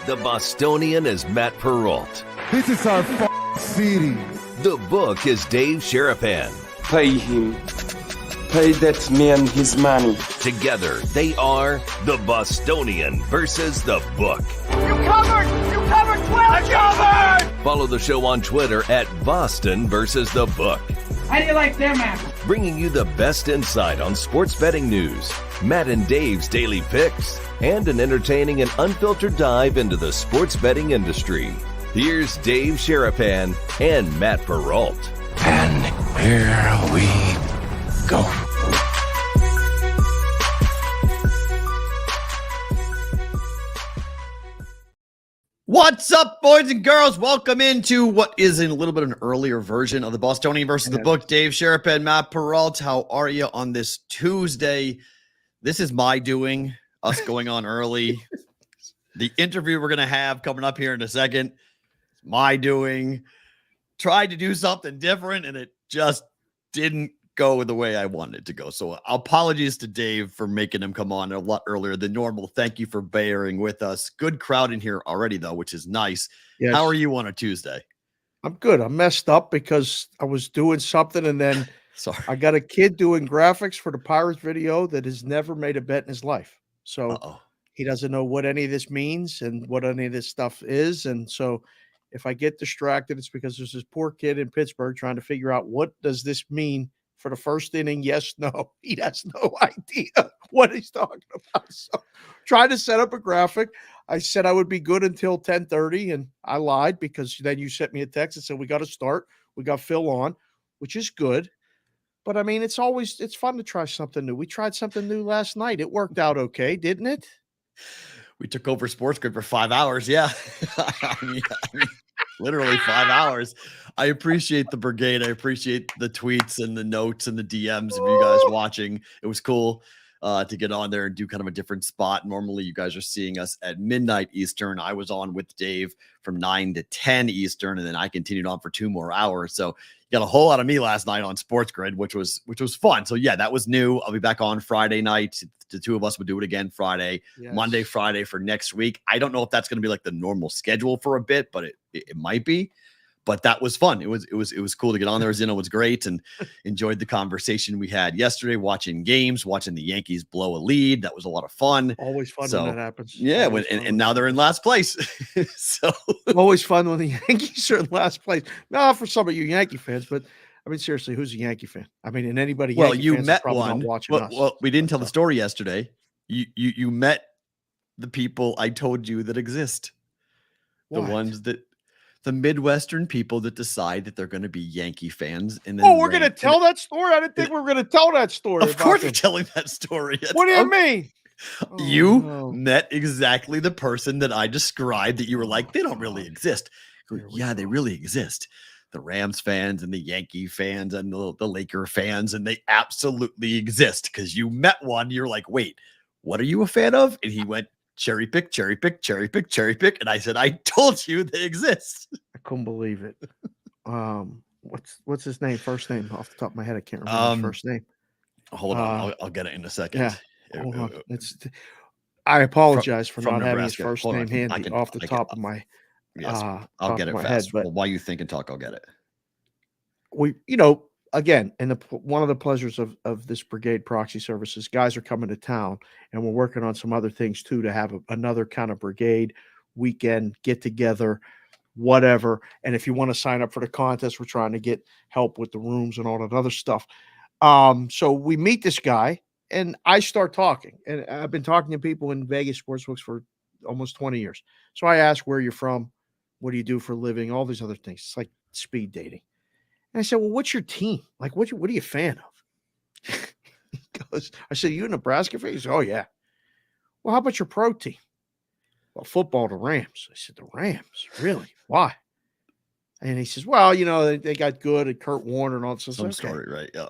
The Bostonian is Matt Perrault. This is our city. The book is Dave Sharapan. Pay him. Pay that man his money. Together, they are The Bostonian versus The Book. You covered! You covered 12! I covered! Follow the show on Twitter at Boston versus The Book. How do you like them apples? Bringing you the best insight on sports betting news, Matt and Dave's daily picks, and an entertaining and unfiltered dive into the sports betting industry. Here's Dave Sharapan and Matt Perrault. And here we go. What's up, boys and girls? Welcome into what is in a little bit of an earlier version of the Bostonian versus the Book. Dave Sharapan, Matt Perrault. How are you on this Tuesday? This is my doing, us going on early. The interview we're going to have coming up here in a second, my doing. Tried to do something different, and it just didn't go the way I wanted it to go. So apologies to Dave for making him come on a lot earlier than normal. Thank you for bearing with us. Good crowd in here already, though, which is nice. Yes. How are you on a Tuesday? I'm good. I messed up because I was doing something, and then Sorry. I got a kid doing graphics for the Pirates video that has never made a bet in his life. So he doesn't know what any of this means and what any of this stuff is. And so if I get distracted, it's because there's this poor kid in Pittsburgh trying to figure out what does this mean for the first inning. Yes, no. He has no idea what he's talking about. So trying to set up a graphic. I said I would be good until 10:30, and I lied because then you sent me a text and said, we got to start. We got Phil on, which is good. But I mean, it's fun to try something new. We tried something new last night. It worked out okay, didn't it? We took over Sports Grid for 5 hours. Yeah. I mean, literally 5 hours. I appreciate the brigade. I appreciate the tweets and the notes and the DMs of you guys watching. It was cool to get on there and do kind of a different spot. Normally, you guys are seeing us at midnight Eastern. I was on with Dave from 9 to 10 Eastern, and then I continued on for 2 more hours. So you got a whole lot of me last night on Sports Grid, which was fun. So yeah, that was new. I'll be back on Friday night. The two of us would do it again Friday, yes. Monday, Friday for next week. I don't know if that's going to be like the normal schedule for a bit, but it might be. But that was fun. It was cool to get on there. Zeno was great and enjoyed the conversation we had yesterday, watching games, watching the Yankees blow a lead. That was a lot of fun. Always fun when that happens. Yeah, and now they're in last place. So always fun when the Yankees are in last place. No, for some of you Yankee fans, but I mean, seriously, who's a Yankee fan? I mean, and anybody. Well, Yankee you fans met one. Well, we didn't tell the story yesterday. You met the people I told you that exist. The ones that. The Midwestern people that decide that they're going to be Yankee fans. And then we're going to tell that story? I didn't think we were going to tell that story. Of course we're telling that story. What do you mean? You met exactly the person that I described that you were like, they don't really exist. Yeah, they really exist. The Rams fans and the Yankee fans and the Laker fans, and they absolutely exist because you met one. You're like, wait, what are you a fan of? And he went, cherry pick, cherry pick, cherry pick, cherry pick. And I said, I told you they exist. I couldn't believe it. What's his name? First name off the top of my head. I can't remember his first name. Hold on. I'll get it in a second. Yeah. Hold on. I apologize for not having his first name handy off the top of my yes, I'll get it fast. Head, well, while you think and talk, I'll get it. Again, and one of the pleasures of this brigade proxy services, guys are coming to town, and we're working on some other things too to have another kind of brigade weekend get together, whatever. And if you want to sign up for the contest, we're trying to get help with the rooms and all that other stuff. So we meet this guy, and I start talking, and I've been talking to people in Vegas sportsbooks for almost 20 years. So I ask where you're from, what do you do for a living, all these other things. It's like speed dating. And I said, well, what's your team? Like, what are you a fan of? He goes, I said, you a Nebraska fan? He said, oh, yeah. Well, how about your pro team? Well, football, the Rams. I said, the Rams? Really? Why? And he says, well, they got good at Kurt Warner and all this. Some story, right? Yeah.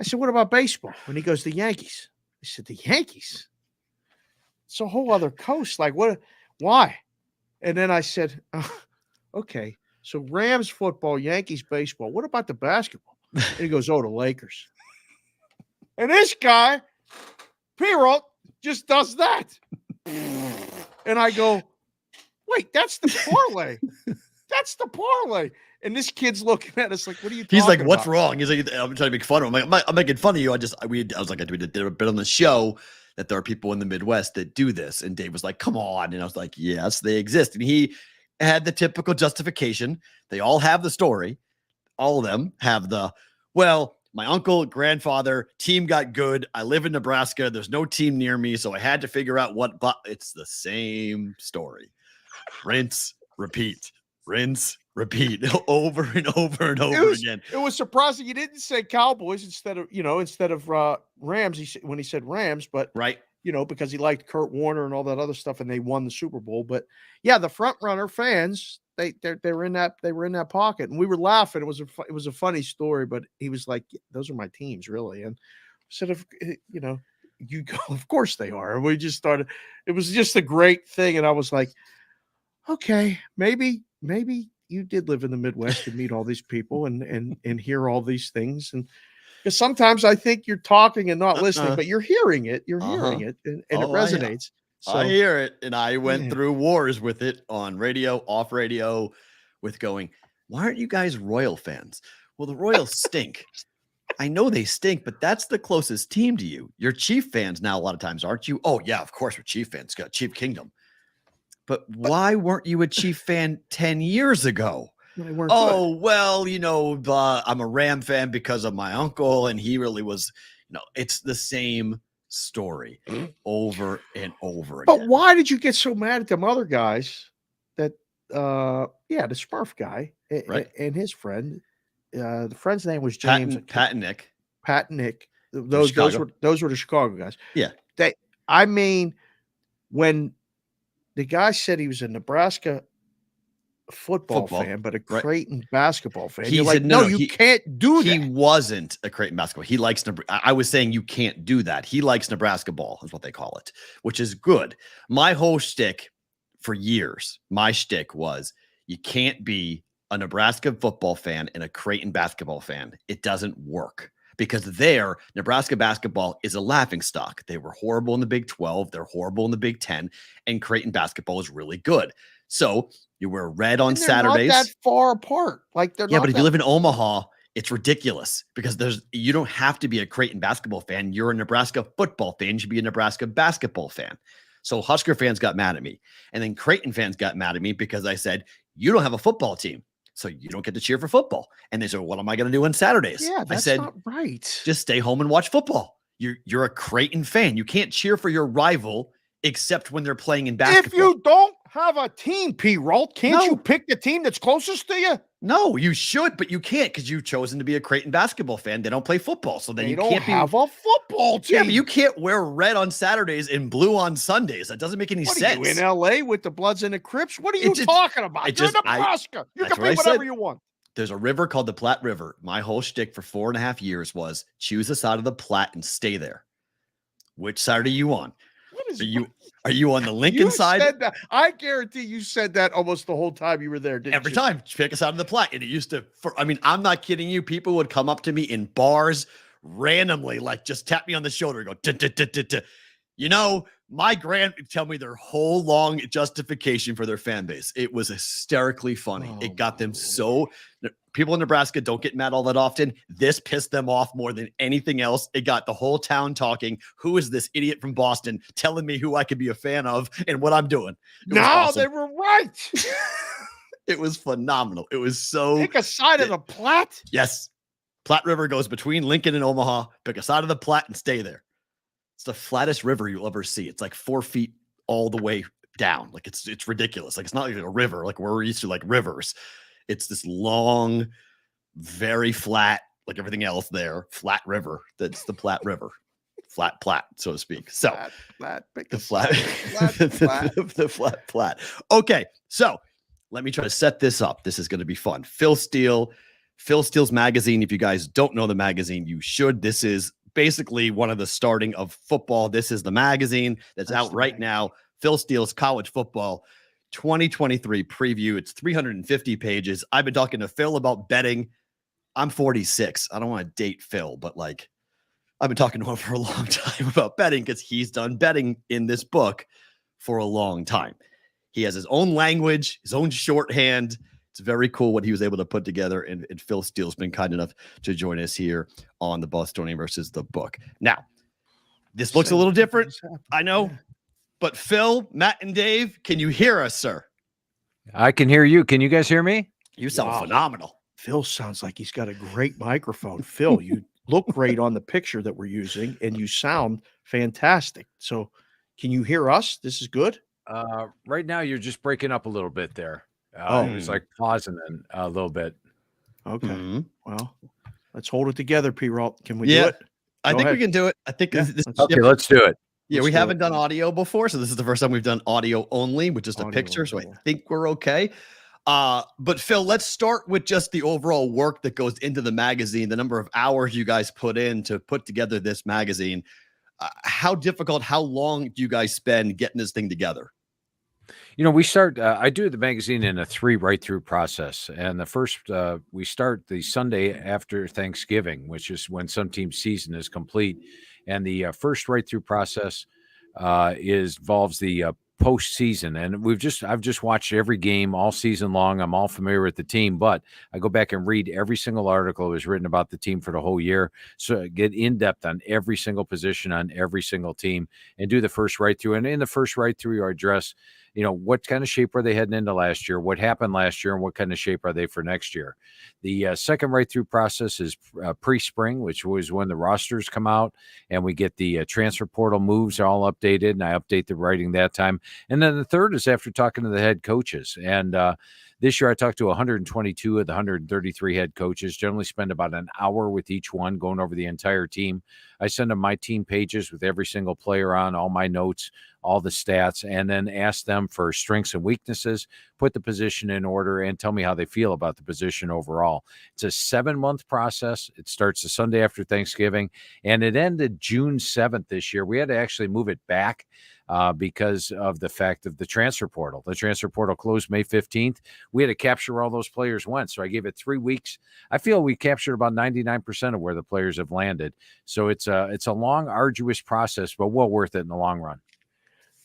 I said, what about baseball? And he goes, the Yankees. I said, the Yankees? It's a whole other coast. Like, what? Why? And then I said, okay. So Rams football, Yankees baseball. What about the basketball? And he goes, oh, the Lakers. And this guy, Perrault, just does that. And I go, wait, that's the parlay. That's the parlay. And this kid's looking at us like, what are you talking He's like, about? what's wrong? He's like, I'm trying to make fun of him. I'm making fun of you. I was like, we did a bit on the show that there are people in the Midwest that do this. And Dave was like, come on. And I was like, yes, they exist. And he had the typical justification. They all have the story. All of them have well, my uncle, grandfather, team got good. I live in Nebraska. There's no team near me. So I had to figure out but it's the same story. Rinse, repeat, rinse, repeat over and over and over again. It was surprising you didn't say Cowboys instead of Rams. When he said Rams, but right, because he liked Kurt Warner and all that other stuff, and they won the Super Bowl. But yeah, the front runner fans, they were in that pocket, and we were laughing. It was a funny story, but he was like, "Those are my teams, really." And instead of you go, of course they are. And we just started. It was just a great thing, and I was like, okay, maybe you did live in the Midwest and meet all these people and hear all these things. And because sometimes I think you're talking and not listening, but you're hearing it. You're hearing it, and it resonates. I hear it, and I went through wars with it on radio, off radio, with going, why aren't you guys Royal fans? Well, the Royals stink. I know they stink, but that's the closest team to you. You're Chief fans now a lot of times, aren't you? Oh, yeah, of course we're Chief fans. Got Chief Kingdom. But why weren't you a Chief fan 10 years ago? Oh, well, I'm a Ram fan because of my uncle, and he really was, it's the same story over and over again. But why did you get so mad at them other guys that, the Smurf guy and his friend, the friend's name was James. Pat and Nick. Pat and Nick. Those were the Chicago guys. Yeah. When the guy said he was a Nebraska football fan, but a Creighton basketball fan. He You're said, like, no, you can't do that. He wasn't a Creighton basketball. He likes Nebraska. I was saying you can't do that. He likes Nebraska ball, is what they call it, which is good. My whole shtick for years, was you can't be a Nebraska football fan and a Creighton basketball fan. It doesn't work. Because Nebraska basketball is a laughingstock. They were horrible in the Big 12. They're horrible in the Big 10. And Creighton basketball is really good. So you wear red on Saturdays. Not that far apart. Like they're but if you live in Omaha, it's ridiculous because you don't have to be a Creighton basketball fan. You're a Nebraska football fan. You should be a Nebraska basketball fan. So Husker fans got mad at me. And then Creighton fans got mad at me because I said, you don't have a football team. So you don't get to cheer for football. And they said, what am I going to do on Saturdays? Yeah, that's not right. Just stay home and watch football. You're a Creighton fan. You can't cheer for your rival except when they're playing in basketball. If you don't have a team, Perrault, can't you pick the team that's closest to you? No, you should, but you can't because you've chosen to be a Creighton basketball fan. They don't play football, so then you can't have a football team. Yeah, but you can't wear red on Saturdays and blue on Sundays. That doesn't make any sense. What are you, in L.A. with the Bloods and the Crips? What are you talking about? You're in Nebraska. You can be whatever you want. There's a river called the Platte River. My whole shtick for 4.5 years was choose a side of the Platte and stay there. Which side are you on? Are you on the Lincoln side? Said that. I guarantee you said that almost the whole time you were there, didn't you? Every time. Pick a side of the Platte. And it used to, I'm not kidding you. People would come up to me in bars randomly, like just tap me on the shoulder and go, duh, duh, duh, duh, duh. My grand tell me their whole long justification for their fan base. It was hysterically funny. It got them so. People in Nebraska don't get mad all that often. This pissed them off more than anything else. It got the whole town talking. Who is this idiot from Boston telling me who I could be a fan of and what I'm doing? They were right. It was phenomenal. It was so. Pick a side of the Platte. Yes. Platte River goes between Lincoln and Omaha. Pick a side of the Platte and stay there. It's the flattest river you'll ever see. It's like 4 feet all the way down. Like it's ridiculous. Like it's not like a river, like we're used to like rivers. It's this long, very flat, like everything else there, flat river. That's the Platte River. Flat Platte, so to speak. So the flat Platte. Okay, so let me try to set this up. This is going to be fun. Phil Steele's magazine. If you guys don't know the magazine, you should. This is basically one of the starting of football. This is the magazine that's out right now. Phil Steele's College Football 2023 preview. It's 350 pages. I've been talking to Phil about betting. I'm 46. I don't want to date Phil, but I've been talking to him for a long time about betting because he's done betting in this book for a long time. He has his own language, his own shorthand. It's very cool what he was able to put together. And Phil Steele's been kind enough to join us here on the Bostonian versus the book. Now, this looks a little different, I know, but Phil, Matt, and Dave, can you hear us, sir? I can hear you. Can you guys hear me? You sound phenomenal. Phil sounds like he's got a great microphone. Phil, you look great on the picture that we're using, and you sound fantastic. So can you hear us? This is good? Right now, you're just breaking up a little bit there. It was like pausing a little bit. Okay. Well, let's hold it together, Perrault. Can we do it? I think we can do it. I think this is Okay, let's do it. Yeah, we haven't done audio before, so this is the first time we've done audio only with just a picture. So I think we're okay. But Phil, let's start with just the overall work that goes into the magazine, the number of hours you guys put in to put together this magazine. How difficult, how long do you guys spend getting this thing together? We start, I do the magazine in a 3 write-through process. And the first, we start the Sunday after Thanksgiving, which is when some team's season is complete. And the first write-through process involves the postseason. And I've just watched every game all season long. I'm all familiar with the team, but I go back and read every single article that was written about the team for the whole year. So I get in depth on every single position on every single team and do the first write-through. And in the first write-through, I address what kind of shape are they heading into last year? What happened last year? And what kind of shape are they for next year? The second right-through process is pre-spring, which was when the rosters come out and we get the transfer portal moves all updated, and I update the writing that time. And then the third is after talking to the head coaches. And this year I talked to 122 of the 133 head coaches, generally spend about an hour with each one going over the entire team. I send them my team pages with every single player on, all my notes, all the stats, and then ask them for strengths and weaknesses, put the position in order, and tell me how they feel about the position overall. It's a 7-month process. It starts the Sunday after Thanksgiving, and it ended June 7th this year. We had to actually move it back because of the fact of the transfer portal. The transfer portal closed May 15th. We had to capture where all those players went, so I gave it 3 weeks. I feel we captured about 99% of where the players have landed. So it's a long, arduous process, but well worth it in the long run.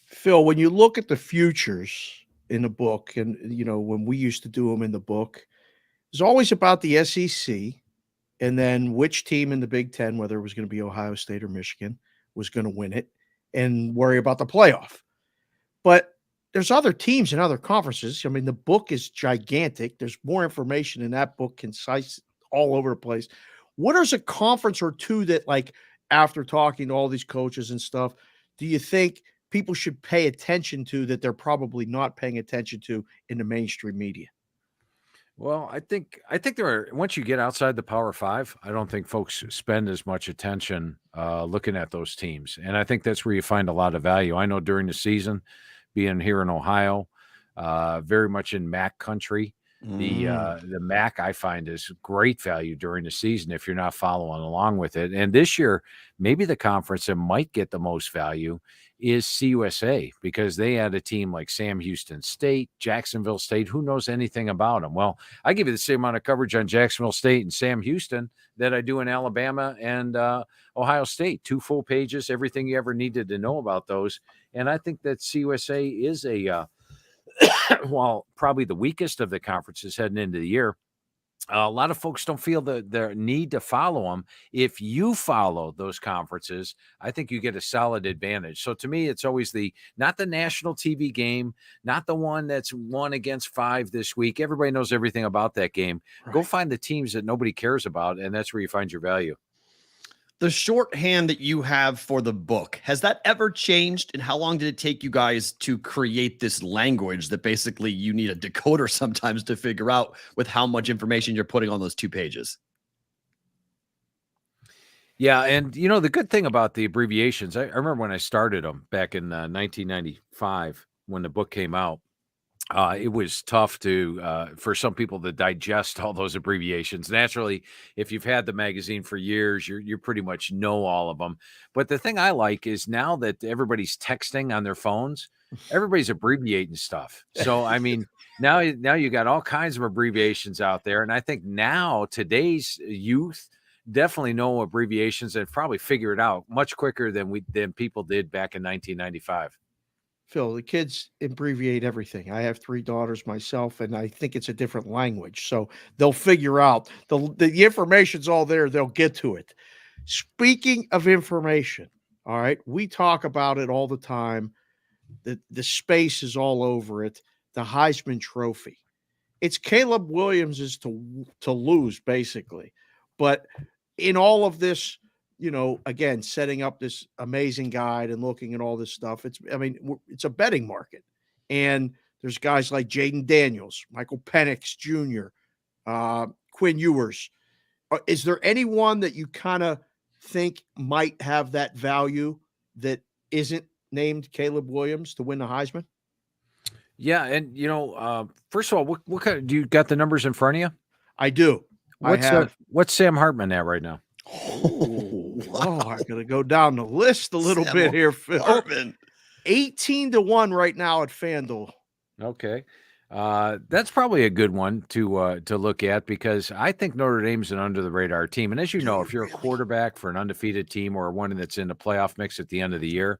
Phil, when you look at the futures in the book, and when we used to do them in the book, it's always about the SEC, and then which team in the Big Ten, whether it was going to be Ohio State or Michigan, was going to win it, and worry about the playoff. But there's other teams in other conferences. I mean, the book is gigantic. There's more information in that book, concise, all over the place. What is a conference or two that, like, after talking to all these coaches and stuff, do you think people should pay attention to that they're probably not paying attention to in the mainstream media? Well, I think there are, once you get outside the Power Five, I don't think folks spend as much attention looking at those teams. And I think that's where you find a lot of value. I know during the season, being here in Ohio, very much in MAC country, the MAC I find is great value during the season if you're not following along with it. And this year, maybe the conference that might get the most value is CUSA, because they had a team like Sam Houston State, Jacksonville State. Who knows anything about them? Well, I give you the same amount of coverage on Jacksonville State and Sam Houston that I do in Alabama and Ohio State. 2 full pages, everything you ever needed to know about those. And I think that CUSA is while probably the weakest of the conferences heading into the year. A lot of folks don't feel the need to follow them. If you follow those conferences, I think you get a solid advantage. So to me, it's always not the national TV game, not the one that's 1 against 5 this week. Everybody knows everything about that game. Right. Go find the teams that nobody cares about, and that's where you find your value. The shorthand that you have for the book, has that ever changed? And how long did it take you guys to create this language that basically you need a decoder sometimes to figure out with how much information you're putting on those 2 pages? Yeah. And, the good thing about the abbreviations, I remember when I started them back in 1995, when the book came out, it was tough for some people to digest all those abbreviations. Naturally, if you've had the magazine for years, you pretty much know all of them. But the thing I like is now that everybody's texting on their phones, everybody's abbreviating stuff. So, I mean, now you got all kinds of abbreviations out there. And I think now today's youth definitely know abbreviations and probably figure it out much quicker than people did back in 1995. Phil, the kids abbreviate everything. I have 3 daughters myself, and I think it's a different language. So they'll figure out the information's all there. They'll get to it. Speaking of information, all right, we talk about it all the time. The space is all over it. The Heisman Trophy. It's Caleb Williams' to lose, basically. But in all of this, again, setting up this amazing guide and looking at all this stuff, it's a betting market. And there's guys like Jaden Daniels, Michael Penix Jr., Quinn Ewers. Is there anyone that you kind of think might have that value that isn't named Caleb Williams to win the Heisman? Yeah, and first of all, what kind? Do you got the numbers in front of you? I do. What's Sam Hartman at right now? I gotta go down the list a little bit here, Phil. Hartman. 18-1 right now at FanDuel. Okay. That's probably a good one to look at, because I think Notre Dame's an under the radar team. And as you know, if you're a quarterback for an undefeated team or one that's in the playoff mix at the end of the year,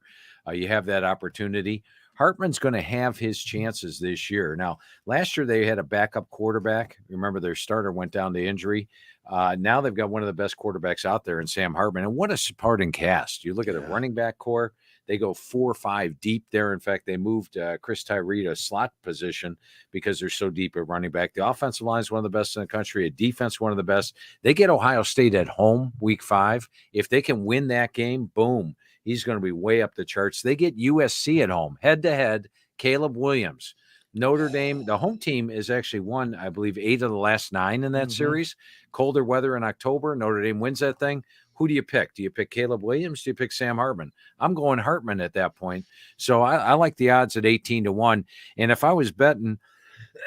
you have that opportunity. Hartman's going to have his chances this year. Now, last year they had a backup quarterback. Remember, their starter went down to injury. Now they've got one of the best quarterbacks out there in Sam Hartman. And what a supporting cast. You look at a running back core, they go 4 or 5 deep there. In fact, they moved Chris Tyree to slot position because they're so deep at running back. The offensive line is one of the best in the country. A defense, one of the best. They get Ohio State at home week 5. If they can win that game, boom, he's going to be way up the charts. They get USC at home, head-to-head, Caleb Williams. Notre Dame, the home team, is actually won, I believe, 8 of the last 9 in that series. Colder weather in October. Notre Dame wins that thing. Who do you pick? Do you pick Caleb Williams? Do you pick Sam Hartman? I'm going Hartman at that point. So I like the odds at 18-1. And if I was betting,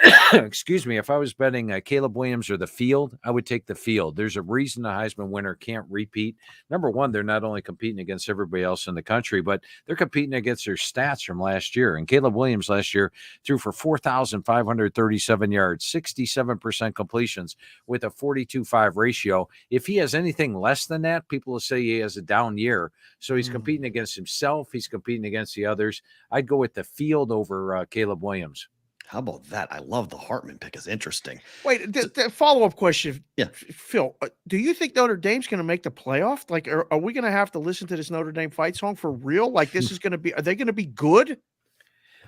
if I was betting Caleb Williams or the field, I would take the field. There's a reason the Heisman winner can't repeat. Number one, they're not only competing against everybody else in the country, but they're competing against their stats from last year. And Caleb Williams last year threw for 4,537 yards, 67% completions with a 42-5 ratio. If he has anything less than that, people will say he has a down year. So he's competing against himself. He's competing against the others. I'd go with the field over Caleb Williams. How about that? I love the Hartman pick. It's interesting. Wait, the follow-up question. Yeah. Phil, do you think Notre Dame's going to make the playoff? Like, are we going to have to listen to this Notre Dame fight song for real? Like, this is going to be, are they going to be good?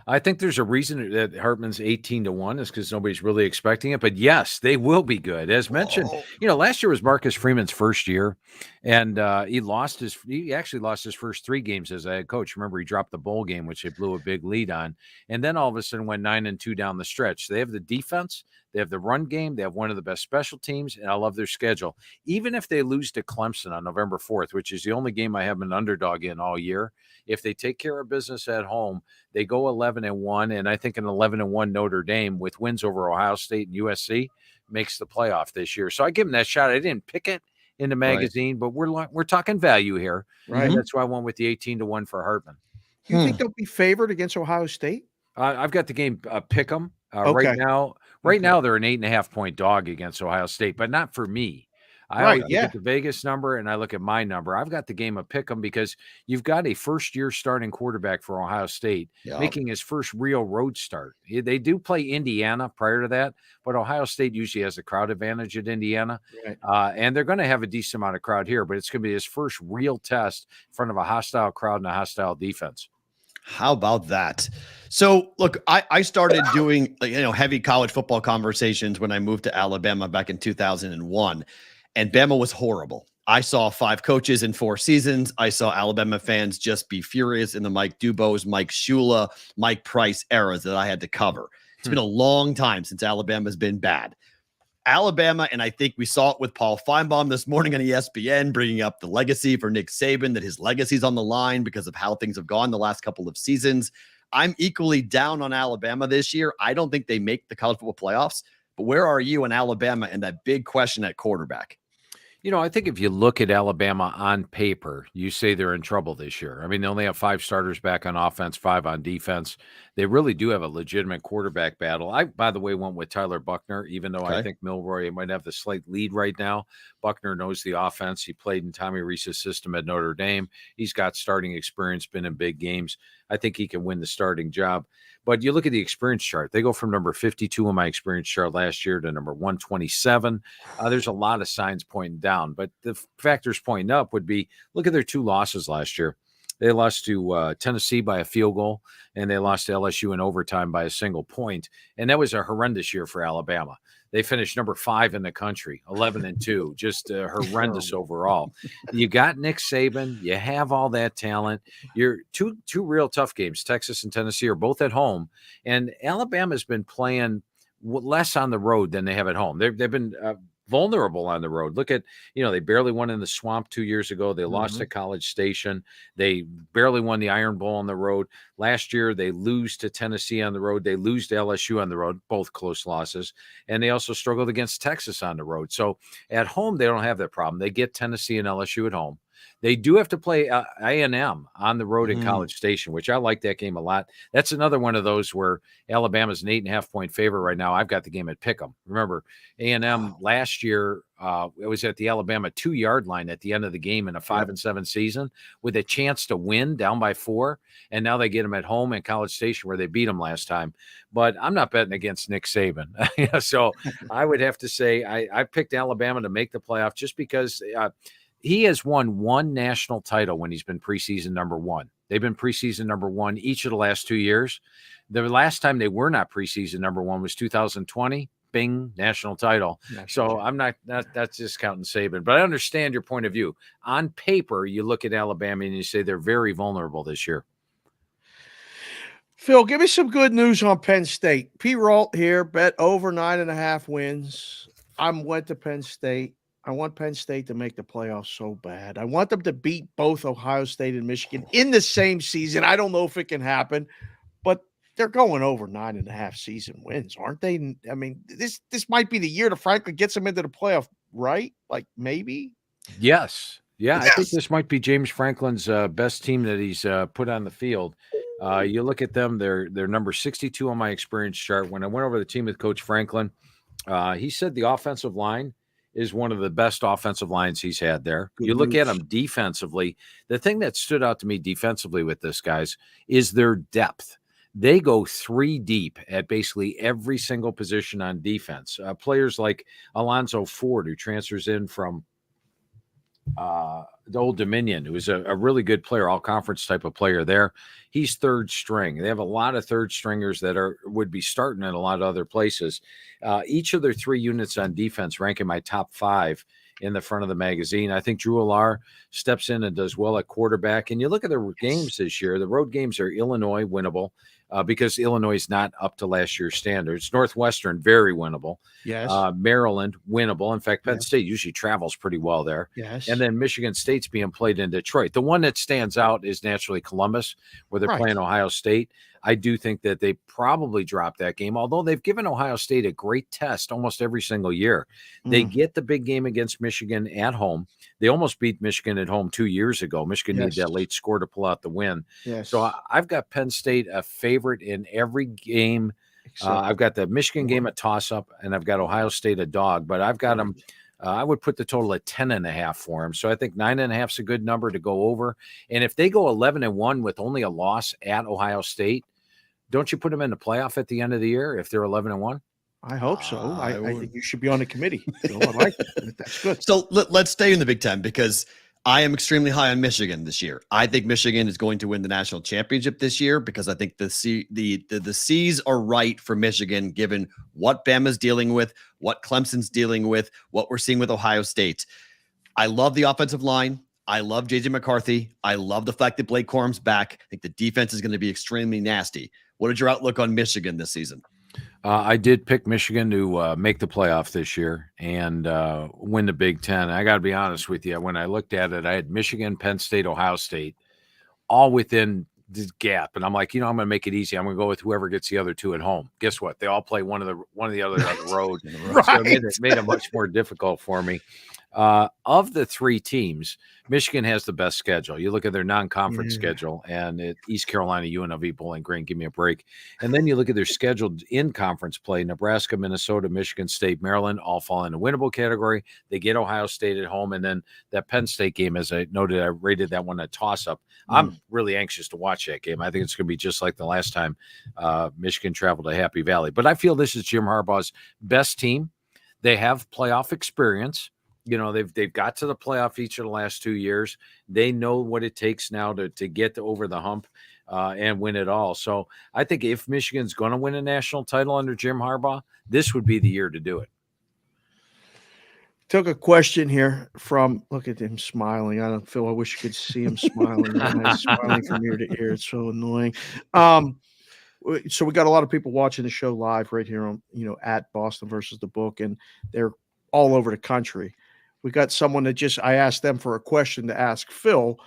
I think there's a reason that Hartman's 18-1 is because nobody's really expecting it. But yes, they will be good. As mentioned, last year was Marcus Freeman's first year, and he actually lost his first 3 games as a head coach. Remember, he dropped the bowl game, which they blew a big lead on, and then all of a sudden went 9-2 down the stretch. They have the defense, they have the run game, they have one of the best special teams, and I love their schedule. Even if they lose to Clemson on November 4th, which is the only game I have an underdog in all year, if they take care of business at home, they go 11-1, and I think an 11-1 Notre Dame with wins over Ohio State and USC makes the playoff this year. So I give them that shot. I didn't pick it in the magazine, but we're talking value here. Right. And that's why I went with the 18-1 for Hartman. You think they'll be favored against Ohio State? I've got the game pick 'em Okay. right now. Right now, they're an 8.5-point dog against Ohio State, but not for me. I look at the Vegas number and I look at my number. I've got the game of pick 'em because you've got a first-year starting quarterback for Ohio State making his first real road start. They do play Indiana prior to that, but Ohio State usually has a crowd advantage at Indiana. Right. And they're going to have a decent amount of crowd here, but it's going to be his first real test in front of a hostile crowd and a hostile defense. How about that? So, look, I started doing heavy college football conversations when I moved to Alabama back in 2001, and Bama was horrible. I saw 5 coaches in 4 seasons. I saw Alabama fans just be furious in the Mike Dubose, Mike Shula, Mike Price eras that I had to cover. It's been a long time since Alabama's been bad. Alabama, and I think we saw it with Paul Feinbaum this morning on ESPN, bringing up the legacy for Nick Saban, that his legacy's on the line because of how things have gone the last couple of seasons. I'm equally down on Alabama this year. I don't think they make the college football playoffs, but where are you in Alabama and that big question at quarterback? I think if you look at Alabama on paper, you say they're in trouble this year. I mean, they only have 5 starters back on offense, 5 on defense. They really do have a legitimate quarterback battle. I, by the way, went with Tyler Buchner, even though I think Milroy might have the slight lead right now. Buchner knows the offense. He played in Tommy Rees's system at Notre Dame. He's got starting experience, been in big games. I think he can win the starting job. But you look at the experience chart, they go from number 52 on my experience chart last year to number 127. There's a lot of signs pointing down, but the factors pointing up would be, look at their 2 losses last year. They lost to Tennessee by a field goal, and they lost to LSU in overtime by a single point. And that was a horrendous year for Alabama. They finished number 5 in the country, 11-2, just horrendous overall. You got Nick Saban. You have all that talent. You're two real tough games. Texas and Tennessee are both at home, and Alabama's been playing less on the road than they have at home. They've been vulnerable on the road. Look at, they barely won in the Swamp 2 years ago. They lost at College Station. They barely won the Iron Bowl on the road. Last year, they lose to Tennessee on the road. They lose to LSU on the road, both close losses. And they also struggled against Texas on the road. So at home, they don't have that problem. They get Tennessee and LSU at home. They do have to play A&M on the road in College Station, which I like that game a lot. That's another one of those where Alabama's an 8.5-point favorite right now. I've got the game at Pick'em. Remember, A&M last year, it was at the Alabama 2-yard line at the end of the game in a 5-7 season with a chance to win down by 4. And now they get them at home in College Station where they beat them last time. But I'm not betting against Nick Saban. So I would have to say I picked Alabama to make the playoff just because he has won 1 national title when he's been preseason number 1. They've been preseason number 1 each of the last 2 years. The last time they were not preseason number 1 was 2020. Bing, national title. So I'm not that's discounting Saban, but I understand your point of view. On paper, you look at Alabama and you say they're very vulnerable this year. Phil, give me some good news on Penn State. Perrault here, bet over 9.5 wins. Went to Penn State. I want Penn State to make the playoffs so bad. I want them to beat both Ohio State and Michigan in the same season. I don't know if it can happen, but they're going over 9.5 season wins, aren't they? I mean, this might be the year to Franklin gets them into the playoff, right? Like maybe? Yes. Yeah, I think this might be James Franklin's best team that he's put on the field. You look at them, they're number 62 on my experience chart. When I went over the team with Coach Franklin, he said the offensive line is one of the best offensive lines he's had there. You look at them defensively. The thing that stood out to me defensively with this, guys, is their depth. They go 3 deep at basically every single position on defense. Players like Alonzo Ford, who transfers in from the Old Dominion, who is a really good player, all-conference type of player there. He's third string. They have a lot of third stringers that would be starting in a lot of other places. Each of their 3 units on defense rank in my top 5 in the front of the magazine. I think Drew Allar steps in and does well at quarterback. And you look at the games this year, the road games are Illinois, winnable, because Illinois is not up to last year's standards. Northwestern, very winnable. Yes. Maryland, winnable. In fact, Penn State usually travels pretty well there. Yes. And then Michigan State's being played in Detroit. The one that stands out is naturally Columbus, where they're playing Ohio State. I do think that they probably dropped that game, although they've given Ohio State a great test almost every single year. They get the big game against Michigan at home. They almost beat Michigan at home 2 years ago. Michigan needed that late score to pull out the win. So I've got Penn State a favorite in every game. I've got the Michigan game a toss-up, and I've got Ohio State a dog, but I've got them. I would put the total at 10.5 for them. So I think 9.5 is a good number to go over. And if they go 11-1 with only a loss at Ohio State, don't you put them in the playoff at the end of the year if they're 11-1? I hope so. I think you should be on the committee. So I like it. That's good. So let's stay in the Big Ten because I am extremely high on Michigan this year. I think Michigan is going to win the national championship this year because I think the C's are right for Michigan, given what Bama's dealing with, what Clemson's dealing with, what we're seeing with Ohio State. I love the offensive line. I love J.J. McCarthy. I love the fact that Blake Corum's back. I think the defense is going to be extremely nasty. What is your outlook on Michigan this season? I did pick Michigan to make the playoff this year and win the Big Ten. I got to be honest with you. When I looked at it, I had Michigan, Penn State, Ohio State, all within the gap. And I'm like, I'm going to make it easy. I'm going to go with whoever gets the other 2 at home. Guess what? They all play one of the other on the road. So it made it much more difficult for me. Of the three teams, Michigan has the best schedule. You look at their non-conference Yeah. schedule, and East Carolina, UNLV, Bowling Green, give me a break. And then you look at their scheduled in-conference play: Nebraska, Minnesota, Michigan State, Maryland, all fall in the winnable category. They get Ohio State at home, and then that Penn State game, as I noted, I rated that one a toss-up. I'm really anxious to watch that game. I think it's going to be just like the last time Michigan traveled to Happy Valley. But I feel this is Jim Harbaugh's best team. They have playoff experience. You know, they've got to the playoff each of the last 2 years. They know what it takes now to get over the hump and win it all. So I think if Michigan's going to win a national title under Jim Harbaugh, this would be the year to do it. Took a question here from, look at him smiling. I don't feel, I wish you could see him smiling. Right now. He's smiling from ear to ear. It's so annoying. So we got a lot of people watching the show live right here on, at Boston versus the Book, and they're all over the country. We got someone that I asked them for a question to ask Phil,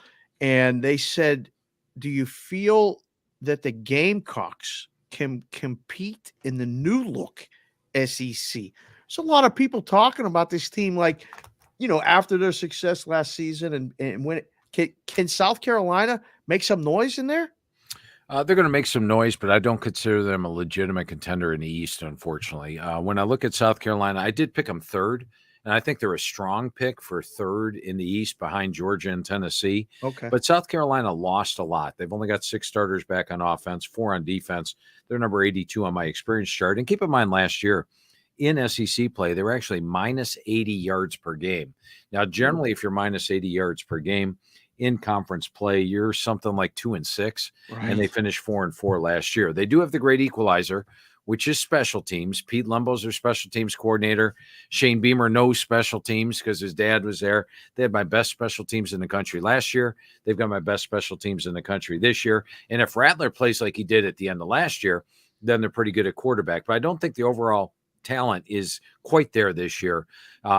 and they said, do you feel that the Gamecocks can compete in the new look SEC? There's a lot of people talking about this team, like, after their success last season, and when can South Carolina make some noise in there? They're going to make some noise, but I don't consider them a legitimate contender in the East, unfortunately. When I look at South Carolina, I did pick them third, and I think they're a strong pick for third in the East behind Georgia and Tennessee. Okay. But South Carolina lost a lot. They've only got 6 starters back on offense, 4 on defense. They're number 82 on my experience chart. And keep in mind, last year in SEC play, they were actually minus 80 yards per game. Now, generally, if you're minus 80 yards per game in conference play, you're something like 2-6, Right. and they finished 4-4 last year. They do have the great equalizer, which is special teams. Pete Lembo's their special teams coordinator. Shane Beamer knows special teams because his dad was there. They had my best special teams in the country last year. They've got my best special teams in the country this year. And if Rattler plays like he did at the end of last year, then they're pretty good at quarterback. But I don't think the overall talent is quite there this year.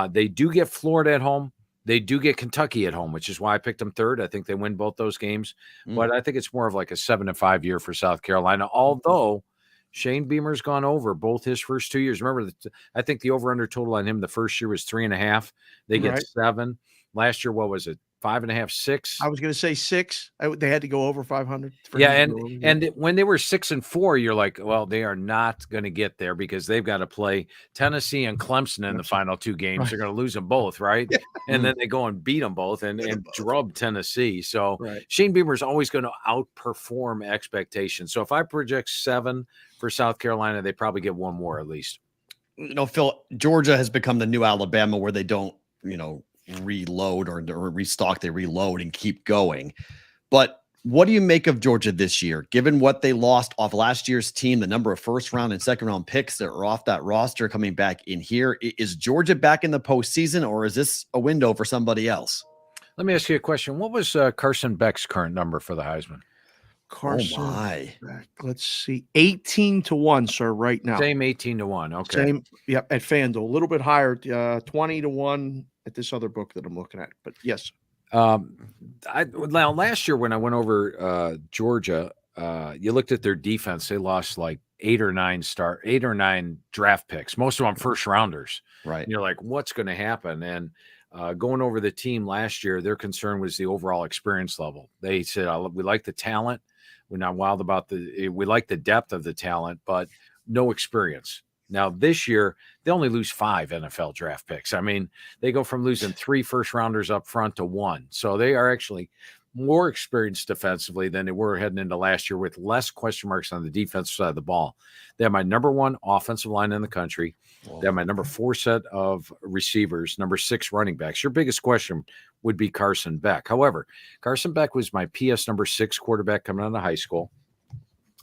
They do get Florida at home. They do get Kentucky at home, which is why I picked them third. I think they win both those games. But I think it's more of like a 7-5 year for South Carolina, although Shane Beamer's gone over both his first 2 years. Remember, I think the over-under total on him the first year was 3.5. They get 7. Last year, what was it? 5.5, 6. I was going to say 6. They had to go over 500. Yeah, and when they were 6-4, you're like, well, they are not going to get there because they've got to play Tennessee and Clemson in the final 2 games. Right. They're going to lose them both, right? And then they go and beat them both and drub Tennessee. So Shane Beamer is always going to outperform expectations. So if I project 7 for South Carolina, they probably get 1 more at least. Phil, Georgia has become the new Alabama where they don't, reload or restock, they reload and keep going. But what do you make of Georgia this year, given what they lost off last year's team, the number of first round and second round picks that are off that roster coming back in here? Is Georgia back in the postseason, or is this a window for somebody else? Let me ask you a question. What was Carson Beck's current number for the Heisman? Carson, oh my. Let's see, 18-1, sir, right now. Same 18-1. Okay. Same, yep, at FanDuel, a little bit higher, 20-1 at this other book that I'm looking at. But yes. Now last year when I went over Georgia, you looked at their defense. They lost like 8 or 9 draft picks, most of them first rounders. Right. And you're like, what's going to happen? And going over the team last year, their concern was the overall experience level. They said, we like the talent. We're not wild about we like the depth of the talent, but no experience. Now, this year, they only lose 5 NFL draft picks. I mean, they go from losing 3 first rounders up front to 1. So they are actually more experienced defensively than they were heading into last year, with less question marks on the defensive side of the ball. They have my number 1 offensive line in the country. They have my number 4 set of receivers, number 6 running backs. Your biggest question would be Carson Beck. However, Carson Beck was my PS number 6 quarterback coming out of high school.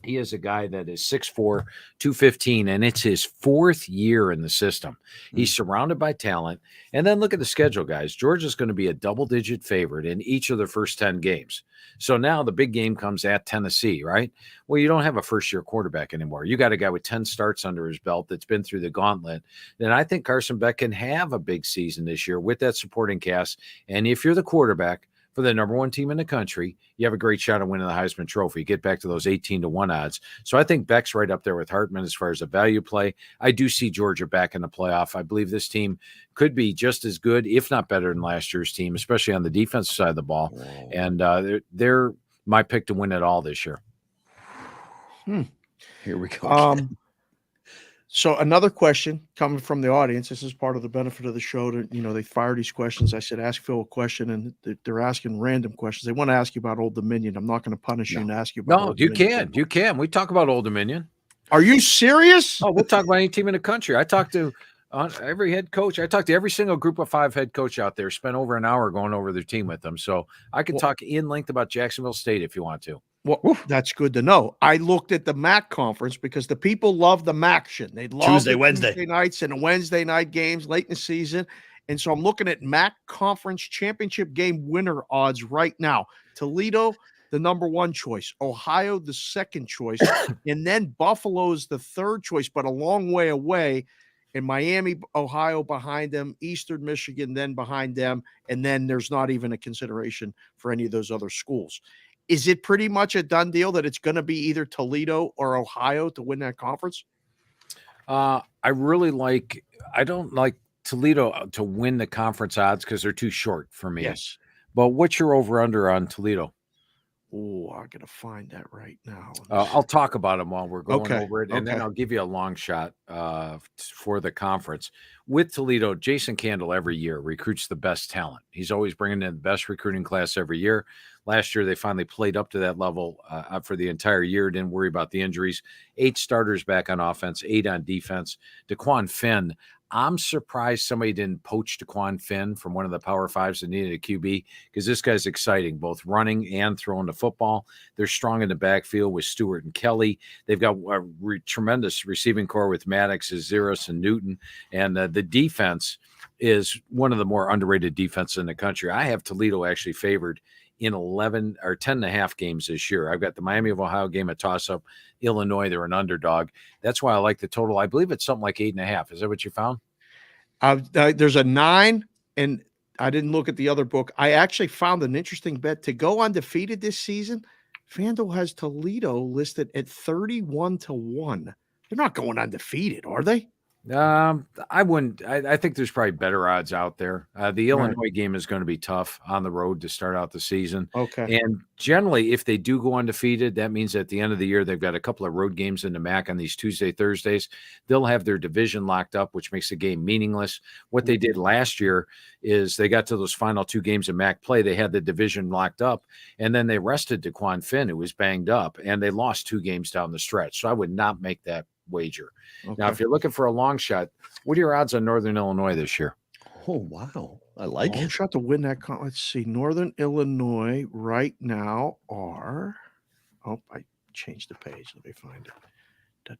He is a guy that is 6'4", 215, and it's his 4th year in the system. He's surrounded by talent. And then look at the schedule, guys. Georgia's going to be a double-digit favorite in each of the first 10 games. So now the big game comes at Tennessee, right? Well, you don't have a first-year quarterback anymore. You got a guy with 10 starts under his belt that's been through the gauntlet. Then I think Carson Beck can have a big season this year with that supporting cast. And if you're the quarterback, for the number one team in the country, you have a great shot at winning the Heisman Trophy. Get back to those 18-1 odds. So I think Beck's right up there with Hartman as far as a value play. I do see Georgia back in the playoff. I believe this team could be just as good, if not better, than last year's team, especially on the defensive side of the ball. Whoa. And they're my pick to win it all this year. Here we go. So another question coming from the audience. This is part of the benefit of the show. They fire these questions. I said, ask Phil a question, and they're asking random questions. They want to ask you about Old Dominion. I'm not going to punish you and ask you about No, Old you Dominion. can. You can. We talk about Old Dominion. Are you serious? Oh, we'll talk about any team in the country. I talk to every head coach. I talk to every single group of 5 head coach out there. Spent over an hour going over their team with them. So I can talk in length about Jacksonville State if you want to. Well, that's good to know. I looked at the MAC conference because the people love the MAC shit. They love Tuesday, the Wednesday. Tuesday nights and the Wednesday night games late in the season. And so I'm looking at MAC conference championship game winner odds right now. Toledo, the number 1 choice. Ohio, the 2nd choice. And then Buffalo's the 3rd choice, but a long way away. And Miami, Ohio behind them, Eastern Michigan then behind them. And then there's not even a consideration for any of those other schools. Is it pretty much a done deal that it's going to be either Toledo or Ohio to win that conference? I don't like Toledo to win the conference odds because they're too short for me. Yes. But what's your over-under on Toledo? Oh, I'm going to find that right now. I'll talk about them while we're going over it, and then Okay. I'll give you a long shot for the conference. With Toledo, Jason Candle every year recruits the best talent. He's always bringing in the best recruiting class every year. Last year, they finally played up to that level for the entire year. Didn't worry about the injuries. 8 starters back on offense, 8 on defense. DeQuan Finn, I'm surprised somebody didn't poach DeQuan Finn from one of the Power Fives that needed a QB because this guy's exciting, both running and throwing the football. They're strong in the backfield with Stewart and Kelly. They've got a tremendous receiving core with Maddox, Aziris, and Newton. And the defense is one of the more underrated defenses in the country. I have Toledo actually favored in 11 or 10.5 games this year. I've got the Miami of Ohio game, a toss-up. Illinois, they're an underdog. That's why I like the total. I believe it's something like 8.5. Is that what you found? There's a 9, and I didn't look at the other book. I actually found an interesting bet to go undefeated this season. FanDuel has Toledo listed at 31-1. They're not going undefeated, are they? I wouldn't. I think there's probably better odds out there. The Illinois game is going to be tough on the road to start out the season. Okay. And generally, if they do go undefeated, that means at the end of the year, they've got a couple of road games in the MAC on these Tuesday, Thursdays. They'll have their division locked up, which makes the game meaningless. What they did last year is they got to those final 2 games of MAC play. They had the division locked up, and then they rested DeQuan Finn, who was banged up, and they lost 2 games down the stretch. So I would not make that wager. Okay. Now, if you're looking for a long shot, what are your odds on Northern Illinois this year? Oh, wow. I like it. Shot to win that. Let's see. Northern Illinois right now are. Oh, I changed the page. Let me find it.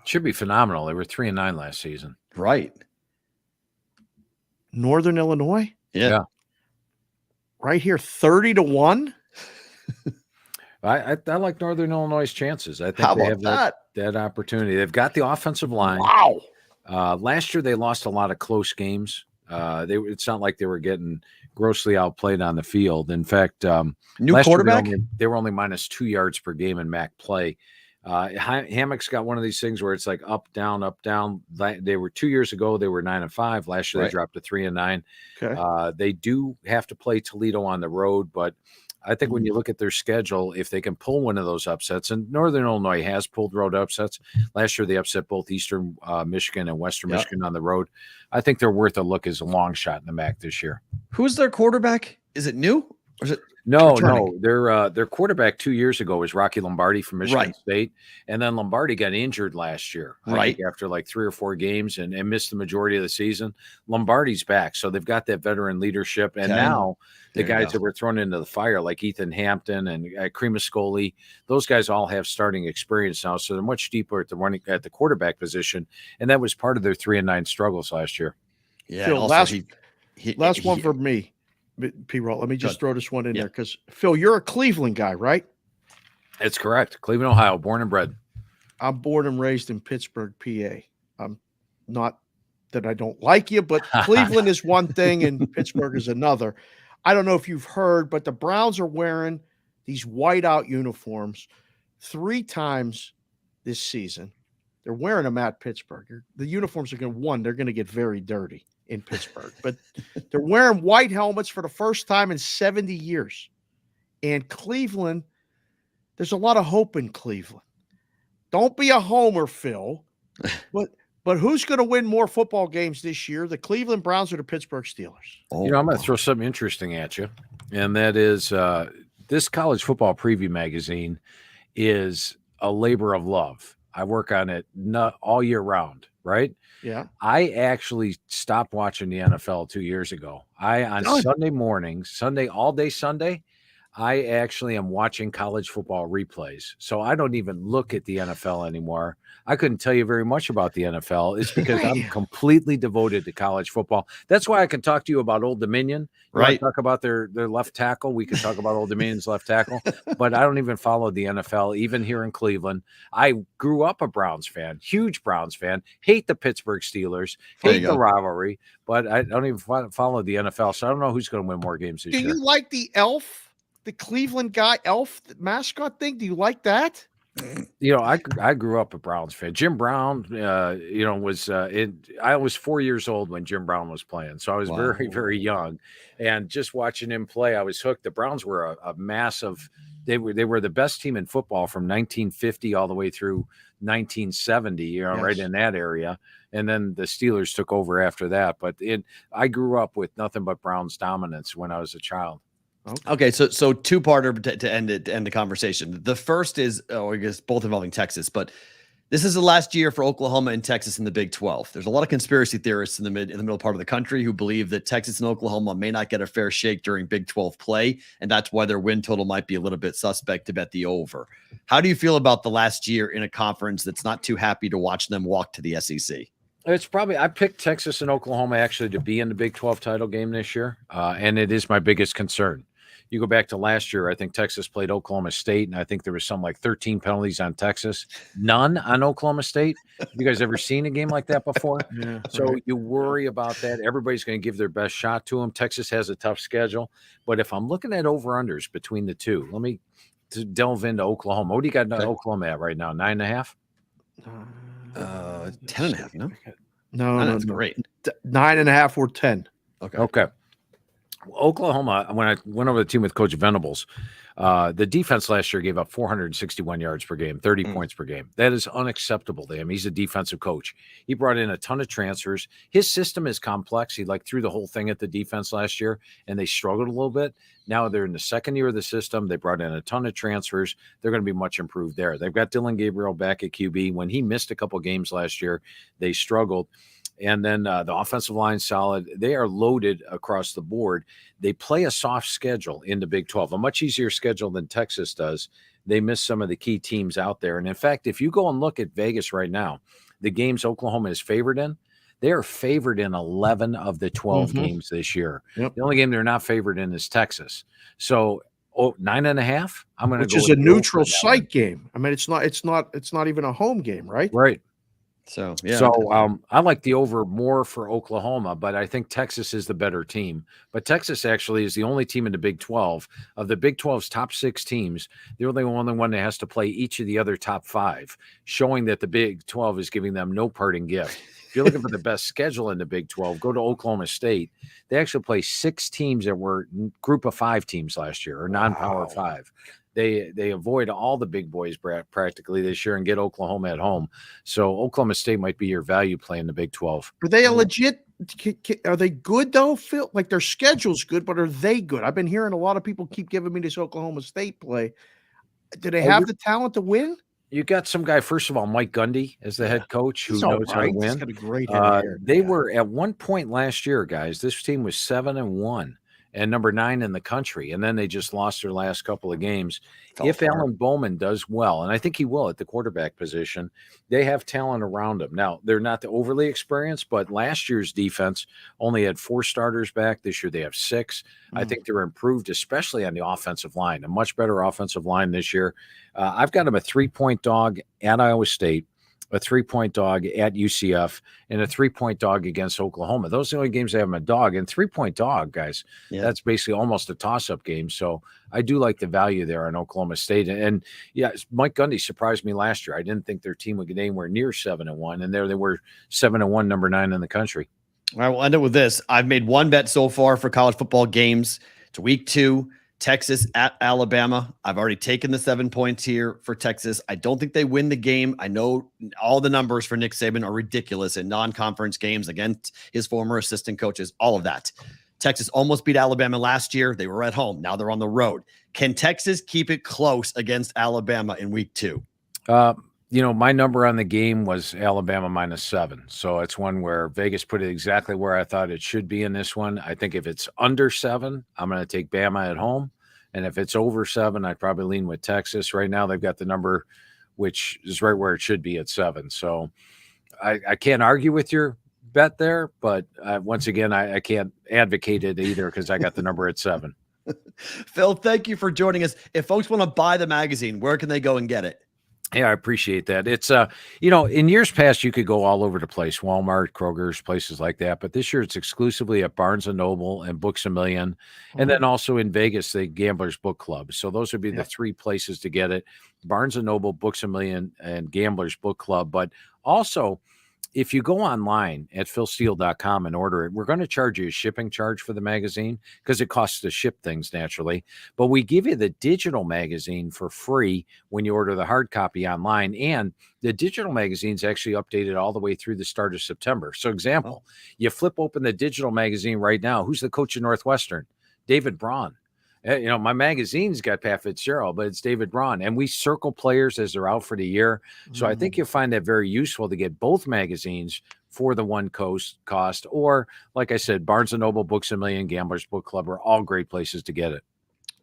Should be phenomenal. They were 3-9 last season. Right. Northern Illinois? Yeah. Right here, 30-1. I like Northern Illinois' chances. I think they have that opportunity. They've got the offensive line. Wow. Last year they lost a lot of close games. It's not like they were getting grossly outplayed on the field. In fact, new quarterback, they were only minus 2 yards per game in MAC play. Hammock's got one of these things where it's like up, down, up, down. They were 2 years ago, they were 9-5. Last year they dropped to 3-9. Okay. They do have to play Toledo on the road, but I think when you look at their schedule, if they can pull one of those upsets, and Northern Illinois has pulled road upsets. Last year, they upset both Eastern Michigan and Western Michigan on the road. I think they're worth a look as a long shot in the MAC this year. Who's their quarterback? Is it new or is it? No. Their quarterback 2 years ago was Rocky Lombardi from Michigan State, and then Lombardi got injured last year, after like 3 or 4 games and missed the majority of the season. Lombardi's back, so they've got that veteran leadership, and now the guys that were thrown into the fire, like Ethan Hampton and Cremascoli, those guys all have starting experience now, so they're much deeper at the quarterback position, and that was part of their 3-9 struggles last year. Yeah. Phil, also, last one for me. Perrault, let me just throw this one in there because Phil, you're a Cleveland guy, right? That's correct. Cleveland, Ohio, born and bred. I'm born and raised in Pittsburgh, PA. I'm not that I don't like you, but Cleveland is one thing and Pittsburgh is another. I don't know if you've heard, but the Browns are wearing these whiteout uniforms 3 times this season. They're wearing them at Pittsburgh. The uniforms are they're going to get very dirty in Pittsburgh, but they're wearing white helmets for the first time in 70 years. And Cleveland, there's a lot of hope in Cleveland. Don't be a homer, Phil, but who's going to win more football games this year, the Cleveland Browns or the Pittsburgh Steelers? I'm going to throw something interesting at you, and that is this college football preview magazine is a labor of love. I work on it all year round, right? Yeah. I actually stopped watching the NFL 2 years ago. On Sunday mornings, all day Sunday, I actually am watching college football replays. So I don't even look at the NFL anymore. I couldn't tell you very much about the NFL. It's because I'm completely devoted to college football. That's why I can talk to you about Old Dominion. Right. Talk about their left tackle. We can talk about Old Dominion's left tackle, but I don't even follow the NFL, even here in Cleveland. I grew up a Browns fan, huge Browns fan, hate the Pittsburgh Steelers, hate the rivalry, but I don't even follow the NFL. So I don't know who's going to win more games this year. Do you like the elf? The Cleveland guy, elf, the mascot thing. Do you like that? I grew up a Browns fan. Jim Brown, was I was 4 years old when Jim Brown was playing. So I was very, very young. And just watching him play, I was hooked. The Browns were a massive, they were the best team in football from 1950 all the way through 1970, right in that area. And then the Steelers took over after that. But I grew up with nothing but Browns dominance when I was a child. Okay, so two-parter to end the conversation. The first is, I guess both involving Texas, but this is the last year for Oklahoma and Texas in the Big 12. There's a lot of conspiracy theorists in the middle part of the country who believe that Texas and Oklahoma may not get a fair shake during Big 12 play, and that's why their win total might be a little bit suspect to bet the over. How do you feel about the last year in a conference that's not too happy to watch them walk to the SEC? It's probably, I picked Texas and Oklahoma actually to be in the Big 12 title game this year, and it is my biggest concern. You go back to last year, I think Texas played Oklahoma State, and I think there was some 13 penalties on Texas, none on Oklahoma State. Have you guys ever seen a game like that before? Yeah. So you worry about that. Everybody's going to give their best shot to them. Texas has a tough schedule. But if I'm looking at over-unders between the two, let me delve into Oklahoma. What do you got Oklahoma at right now, 9.5? 10.5, no? No, that's great. 9.5 or 10. Okay. Oklahoma, when I went over the team with Coach Venables, the defense last year gave up 461 yards per game, 30 points per game. That is unacceptable to him. He's a defensive coach. He brought in a ton of transfers. His system is complex. He threw the whole thing at the defense last year, and they struggled a little bit. Now they're in the second year of the system. They brought in a ton of transfers. They're going to be much improved there. They've got Dylan Gabriel back at QB. When he missed a couple games last year, they struggled. And then the offensive line solid. They are loaded across the board. They play a soft schedule in the Big 12, a much easier schedule than Texas does. They miss some of the key teams out there. And in fact, if you go and look at Vegas right now, the games Oklahoma is favored in, they are favored in 11 of the 12 games this year. Yep. The only game they're not favored in is Texas. So 9.5. I'm going to go. Which is a neutral site game. I mean, it's not even a home game, right? Right. So, yeah. So I like the over more for Oklahoma, but I think Texas is the better team. But Texas actually is the only team in the Big 12. Of the Big 12's top 6 teams, they're the only one that has to play each of the other top 5, showing that the Big 12 is giving them no parting gift. If you're looking for the best schedule in the Big 12, go to Oklahoma State. They actually play 6 teams that were group of 5 teams last year, or non-power 5. They avoid all the big boys practically this year and get Oklahoma at home. So Oklahoma State might be your value play in the Big 12. Are they a legit? Are they good though, Phil? Like their schedule's good, but are they good? I've been hearing a lot of people keep giving me this Oklahoma State play. Do they have the talent to win? You got some guy, first of all, Mike Gundy as the head coach who knows how to win. He's got a great head they were at one point last year, guys. This team was 7-1. And number 9 in the country. And then they just lost their last couple of games. If Alan Bowman does well, and I think he will at the quarterback position, they have talent around him. Now, they're not overly experienced, but last year's defense only had 4 starters back. This year they have 6. I think they're improved, especially on the offensive line, a much better offensive line this year. I've got them a 3-point dog at Iowa State. a 3-point dog at UCF, and a 3-point dog against Oklahoma. Those are the only games they have them a dog. And 3-point dog, guys, that's basically almost a toss-up game. So I do like the value there on Oklahoma State. And yeah, Mike Gundy surprised me last year. I didn't think their team would get anywhere near 7-1, and there they were 7-1, number 9 in the country. All right, we'll end it with this. I've made one bet so far for college football games. It's week 2. Texas at Alabama. I've already taken the 7 points here for Texas. I don't think they win the game. I know all the numbers for Nick Saban are ridiculous in non-conference games against his former assistant coaches, all of that. Texas almost beat Alabama last year. They were at home. Now they're on the road. Can Texas keep it close against Alabama in week 2? My number on the game was Alabama -7. So it's one where Vegas put it exactly where I thought it should be in this one. I think if it's under 7, I'm going to take Bama at home. And if it's over 7, I'd probably lean with Texas. Right now, they've got the number, which is right where it should be at 7. So I can't argue with your bet there. But once again, I can't advocate it either because I got the number at 7. Phil, thank you for joining us. If folks want to buy the magazine, where can they go and get it? Yeah, I appreciate that. It's, in years past, you could go all over the place, Walmart, Kroger's, places like that. But this year, it's exclusively at Barnes & Noble and Books A Million. And then also in Vegas, the Gamblers Book Club. So those would be the 3 places to get it. Barnes & Noble, Books A Million, and Gamblers Book Club. But also, if you go online at philsteele.com and order it, we're going to charge you a shipping charge for the magazine because it costs to ship things naturally. But we give you the digital magazine for free when you order the hard copy online. And the digital magazine is actually updated all the way through the start of September. So example, you flip open the digital magazine right now. Who's the coach of Northwestern? David Braun. My magazine's got Pat Fitzgerald, but it's David Braun. And we circle players as they're out for the year. So I think you'll find that very useful to get both magazines for the one cost. Or, like I said, Barnes & Noble, Books A Million, Gamblers Book Club are all great places to get it.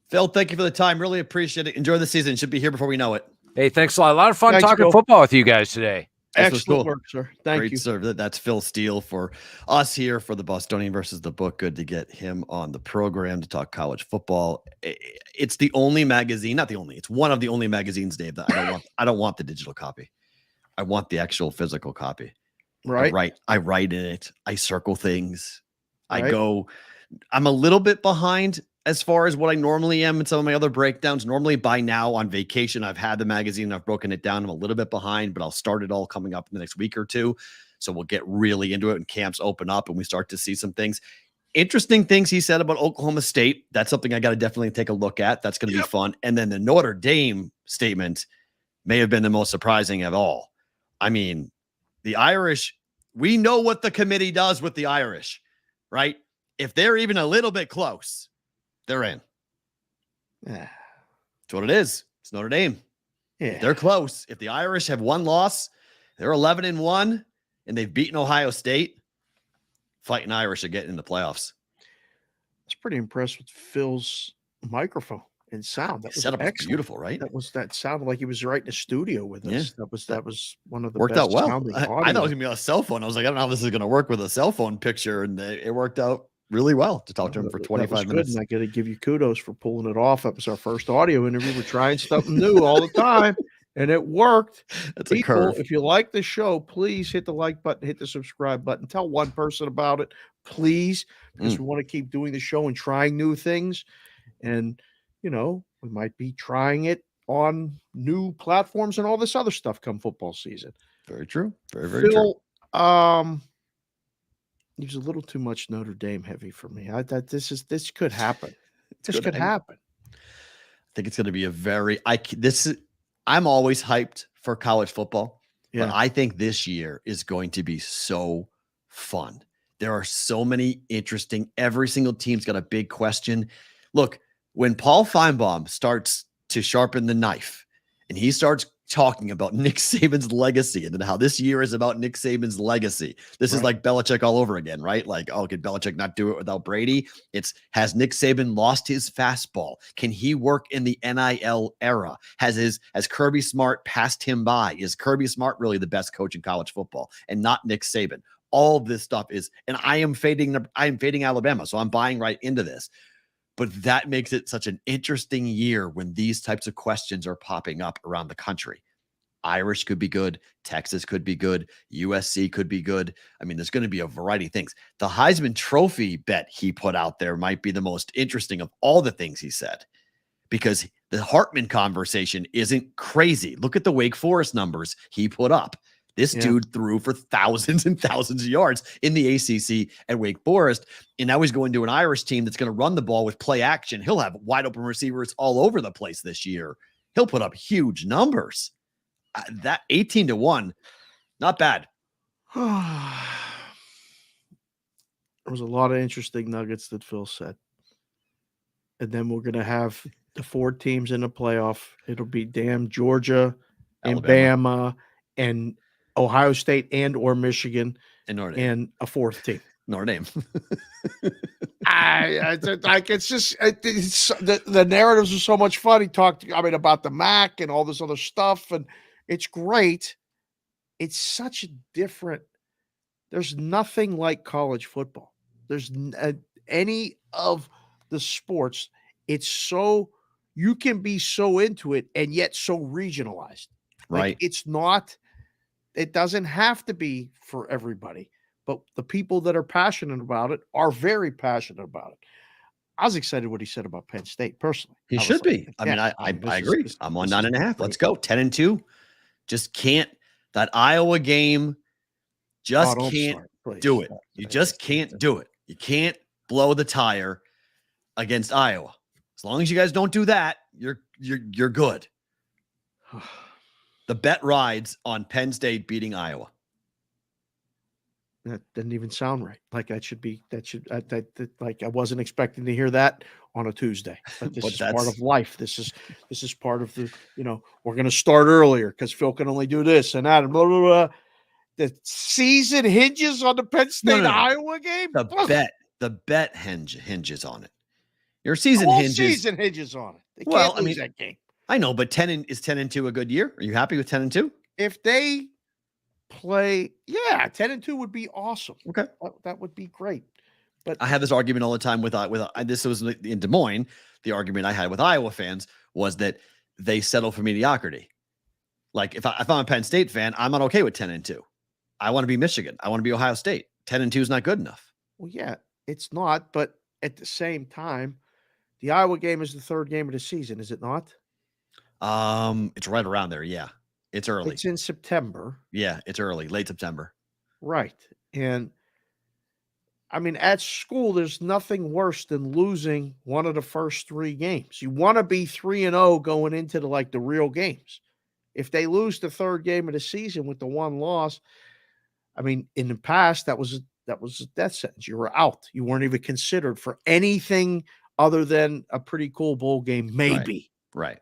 Phil, thank you for the time. Really appreciate it. Enjoy the season. Should be here before we know it. Hey, thanks a lot. A lot of fun talking football with you guys today. Excellent work, sir. Thank Great, you. Sir. That's Phil Steele for us here for the Bostonian versus the Book. Good to get him on the program to talk college football. It's the only magazine, not the only, it's one of the only magazines, Dave, that I don't want the digital copy. I want the actual physical copy. Right. I write in it. I circle things. I'm a little bit behind as far as what I normally am in some of my other breakdowns. Normally by now on vacation, I've had the magazine, I've broken it down. I'm a little bit behind, but I'll start it all coming up in the next week or 2. So we'll get really into it when camps open up and we start to see some things. Interesting things he said about Oklahoma State. That's something I got to definitely take a look at. That's going to be fun. And then the Notre Dame statement may have been the most surprising of all. I mean, the Irish, we know what the committee does with the Irish, right? If they're even a little bit close, they're in. That's what it is. It's Notre Dame. Yeah. They're close. If the Irish have one loss, they're 11-1, and they've beaten Ohio State. Fighting Irish are getting in the playoffs. I was pretty impressed with Phil's microphone and sound. That was Setup was excellent. beautiful, right? That sounded like he was right in the studio with us. Yeah. That was one of the worked best out well. sounding I thought it audio. was gonna be on a cell phone. I was like, I don't know how this is gonna work with a cell phone picture, and it worked out really well to talk to him for 25 minutes. And I got to give you kudos for pulling it off. That was our first audio interview. We're trying something new all the time, and it worked. That's People, a curve. if you like the show, please hit the like button, hit the subscribe button. Tell one person about it, please, because we want to keep doing the show and trying new things. And, we might be trying it on new platforms and all this other stuff come football season. Very true. Very, very true. Phil, he was a little too much Notre Dame heavy for me. This could happen. This could happen. I think it's going to be I'm always hyped for college football, but I think this year is going to be so fun. There are so many interesting, every single team's got a big question. Look, when Paul Feinbaum starts to sharpen the knife and he starts talking about Nick Saban's legacy and then how this year is about Nick Saban's legacy. This is like Belichick all over again, right? Like, oh, could Belichick not do it without Brady? Has Nick Saban lost his fastball? Can he work in the NIL era? Has Kirby Smart passed him by? Is Kirby Smart really the best coach in college football and not Nick Saban? All this stuff is, and I am fading Alabama, so I'm buying right into this. But that makes it such an interesting year when these types of questions are popping up around the country. Irish could be good. Texas could be good. USC could be good. I mean, there's going to be a variety of things. The Heisman Trophy bet he put out there might be the most interesting of all the things he said, because the Hartman conversation isn't crazy. Look at the Wake Forest numbers he put up. This dude threw for thousands and thousands of yards in the ACC at Wake Forest, and now he's going to an Irish team that's going to run the ball with play action. He'll have wide open receivers all over the place this year. He'll put up huge numbers. That 18-1, not bad. There was a lot of interesting nuggets that Phil said. And then we're going to have the 4 teams in the playoff. It'll be Georgia, Alabama, and Ohio State and or Michigan, and Notre Dame, and a 4th team. Notre Dame. It's just the narratives are so much fun. He talked, about the MAC and all this other stuff, and it's great. It's such a different. There's nothing like college football. There's any of the sports. It's so, you can be so into it and yet so regionalized. Right. It's not. It doesn't have to be for everybody, but the people that are passionate about it are very passionate about it. I was excited what he said about Penn State personally. He should be. I agree. I'm on 9.5. Let's go. 10-2. Just can't. That Iowa game just can't do it. You just can't do it. You can't blow the tire against Iowa. As long as you guys don't do that, you're good. The bet rides on Penn State beating Iowa. That didn't even sound right. Like I wasn't expecting to hear that on a Tuesday. But this is part of life. This is part of the, we're going to start earlier because Phil can only do this and that and blah, blah, blah. The season hinges on the Penn State Iowa game. The bet hinges on it. Your season hinges on it. They can't lose that game. I know, but 10-2 a good year? Are you happy with 10-2? If they play, 10-2 would be awesome. Okay, that would be great. But I have this argument all the time with this was in Des Moines. The argument I had with Iowa fans was that they settle for mediocrity. Like if I'm a Penn State fan, I'm not okay with 10-2. I want to be Michigan. I want to be Ohio State. 10-2 is not good enough. Well, yeah, it's not. But at the same time, the Iowa game is the 3rd game of the season, is it not? It's right around there. Yeah. It's early. It's in September. Yeah, it's early, late September. Right. And at school, there's nothing worse than losing one of the first 3 games. You want to be 3-0 going into the real games. If they lose the 3rd game of the season with the 1 loss, in the past, that was a death sentence. You were out. You weren't even considered for anything other than a pretty cool bowl game, maybe. Right.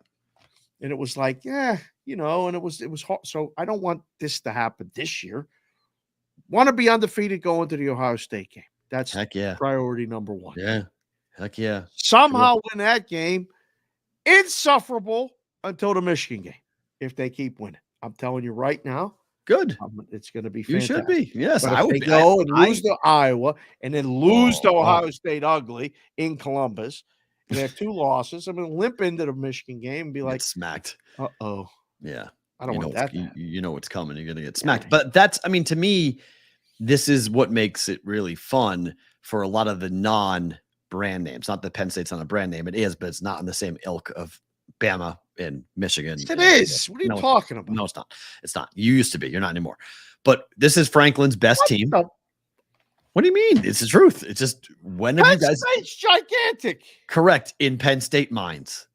And it was like, and it was hard. So I don't want this to happen this year. Want to be undefeated going to the Ohio State game. That's priority number 1. Yeah. Heck yeah. Somehow win that game. Insufferable until the Michigan game. If they keep winning. I'm telling you right now. Good. It's going to be fantastic. You should be. Yes. But if they go and lose to Iowa and then lose to Ohio State ugly in Columbus, and they have 2 losses, I'm going to limp into the Michigan game and be like, smacked. Uh-oh. Yeah. I don't want that. You know what's coming. You're going to get smacked. But that's, to me, this is what makes it really fun for a lot of the non-brand names. Not that Penn State's not a brand name. It is, but it's not in the same ilk of Bama and Michigan. It is. What are you talking about? No, it's not. It's not. You used to be. You're not anymore. But this is Franklin's best team. What do you mean? It's the truth. It's just when have you guys? Penn State's gigantic. Correct. In Penn State minds.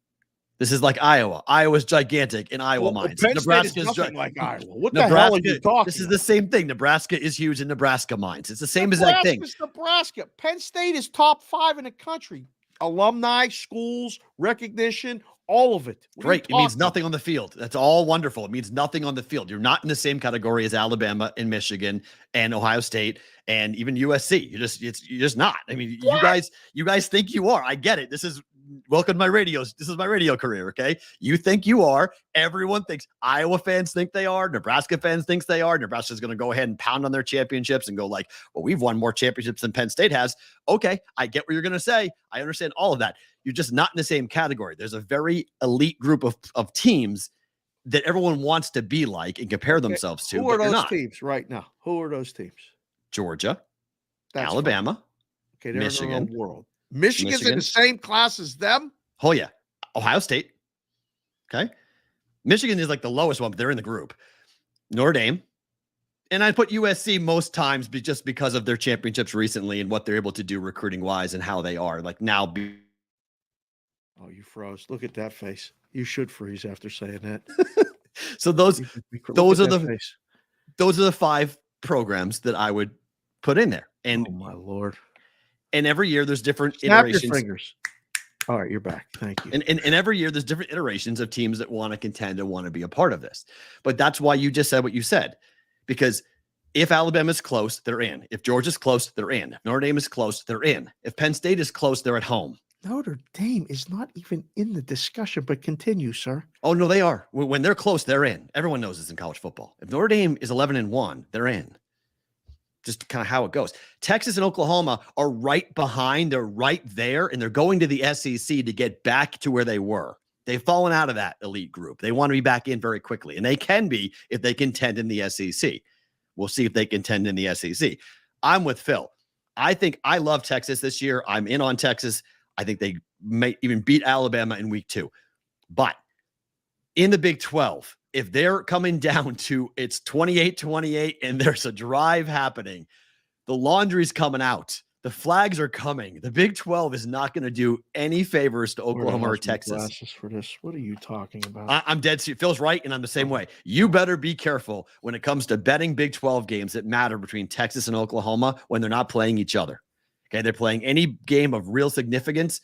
This is like Iowa. Iowa's gigantic in Iowa minds. Penn Nebraska's State is nothing like Iowa. What the hell are you talking This is the same thing. Nebraska is huge in Nebraska minds. It's the same exact thing. Nebraska. Penn State is top 5 in the country. Alumni, schools, recognition, all of it. Great. It means nothing on the field. That's all wonderful. It means nothing on the field. You're not in the same category as Alabama and Michigan and Ohio State and even USC. You're just not. You guys think you are. I get it. This is welcome to my radios. This is my radio career. Okay. You think you are. Everyone thinks. Iowa fans think they are. Nebraska fans thinks they are. Nebraska's going to go ahead and pound on their championships and go like, well, we've won more championships than Penn State has. Okay. I get what you're going to say. I understand all of that. You're just not in the same category. There's a very elite group of teams that everyone wants to be like and compare themselves to. Who are but you're those not. teams right now? Who are those teams? Georgia, That's Alabama, fine. Okay, they're Michigan. in their own world. Michigan's in the same class as them? Oh, yeah. Ohio State. Okay. Michigan is like the lowest one, but they're in the group. Notre Dame. And I put USC most times just because of their championships recently and what they're able to do recruiting wise and how they are. Like now. Oh, you froze. Look at that face. You should freeze after saying that. So those are the 5 programs that I would put in there. And oh my Lord. And every year there's different Snap iterations. your fingers. All right, you're back. Thank you. And every year there's different iterations of teams that want to contend and want to be a part of this. But that's why you just said what you said. Because if Alabama's close, they're in. If Georgia's close, they're in. If Notre Dame is close, they're in. If Penn State is close, they're at home. Notre Dame is not even in the discussion, but continue, sir. Oh, no, they are. When they're close, they're in. Everyone knows this in college football. If Notre Dame is 11-1, they're in. Just kind of how it goes. Texas and Oklahoma are right behind. They're right there, and they're going to the SEC to get back to where they were. They've fallen out of that elite group. They want to be back in very quickly, and they can be if they contend in the SEC. We'll see if they contend in the SEC. I'm with Phil. I love Texas this year. I'm in on Texas. I think they may even beat Alabama in week 2. But in the Big 12, if they're coming down to it's 28-28 and there's a drive happening, the laundry's coming out. The flags are coming. The Big 12 is not going to do any favors to Oklahoma or Texas. For this. What are you talking about? I'm dead serious. Phil's right, and I'm the same way. You better be careful when it comes to betting Big 12 games that matter between Texas and Oklahoma when they're not playing each other. Okay, they're playing any game of real significance.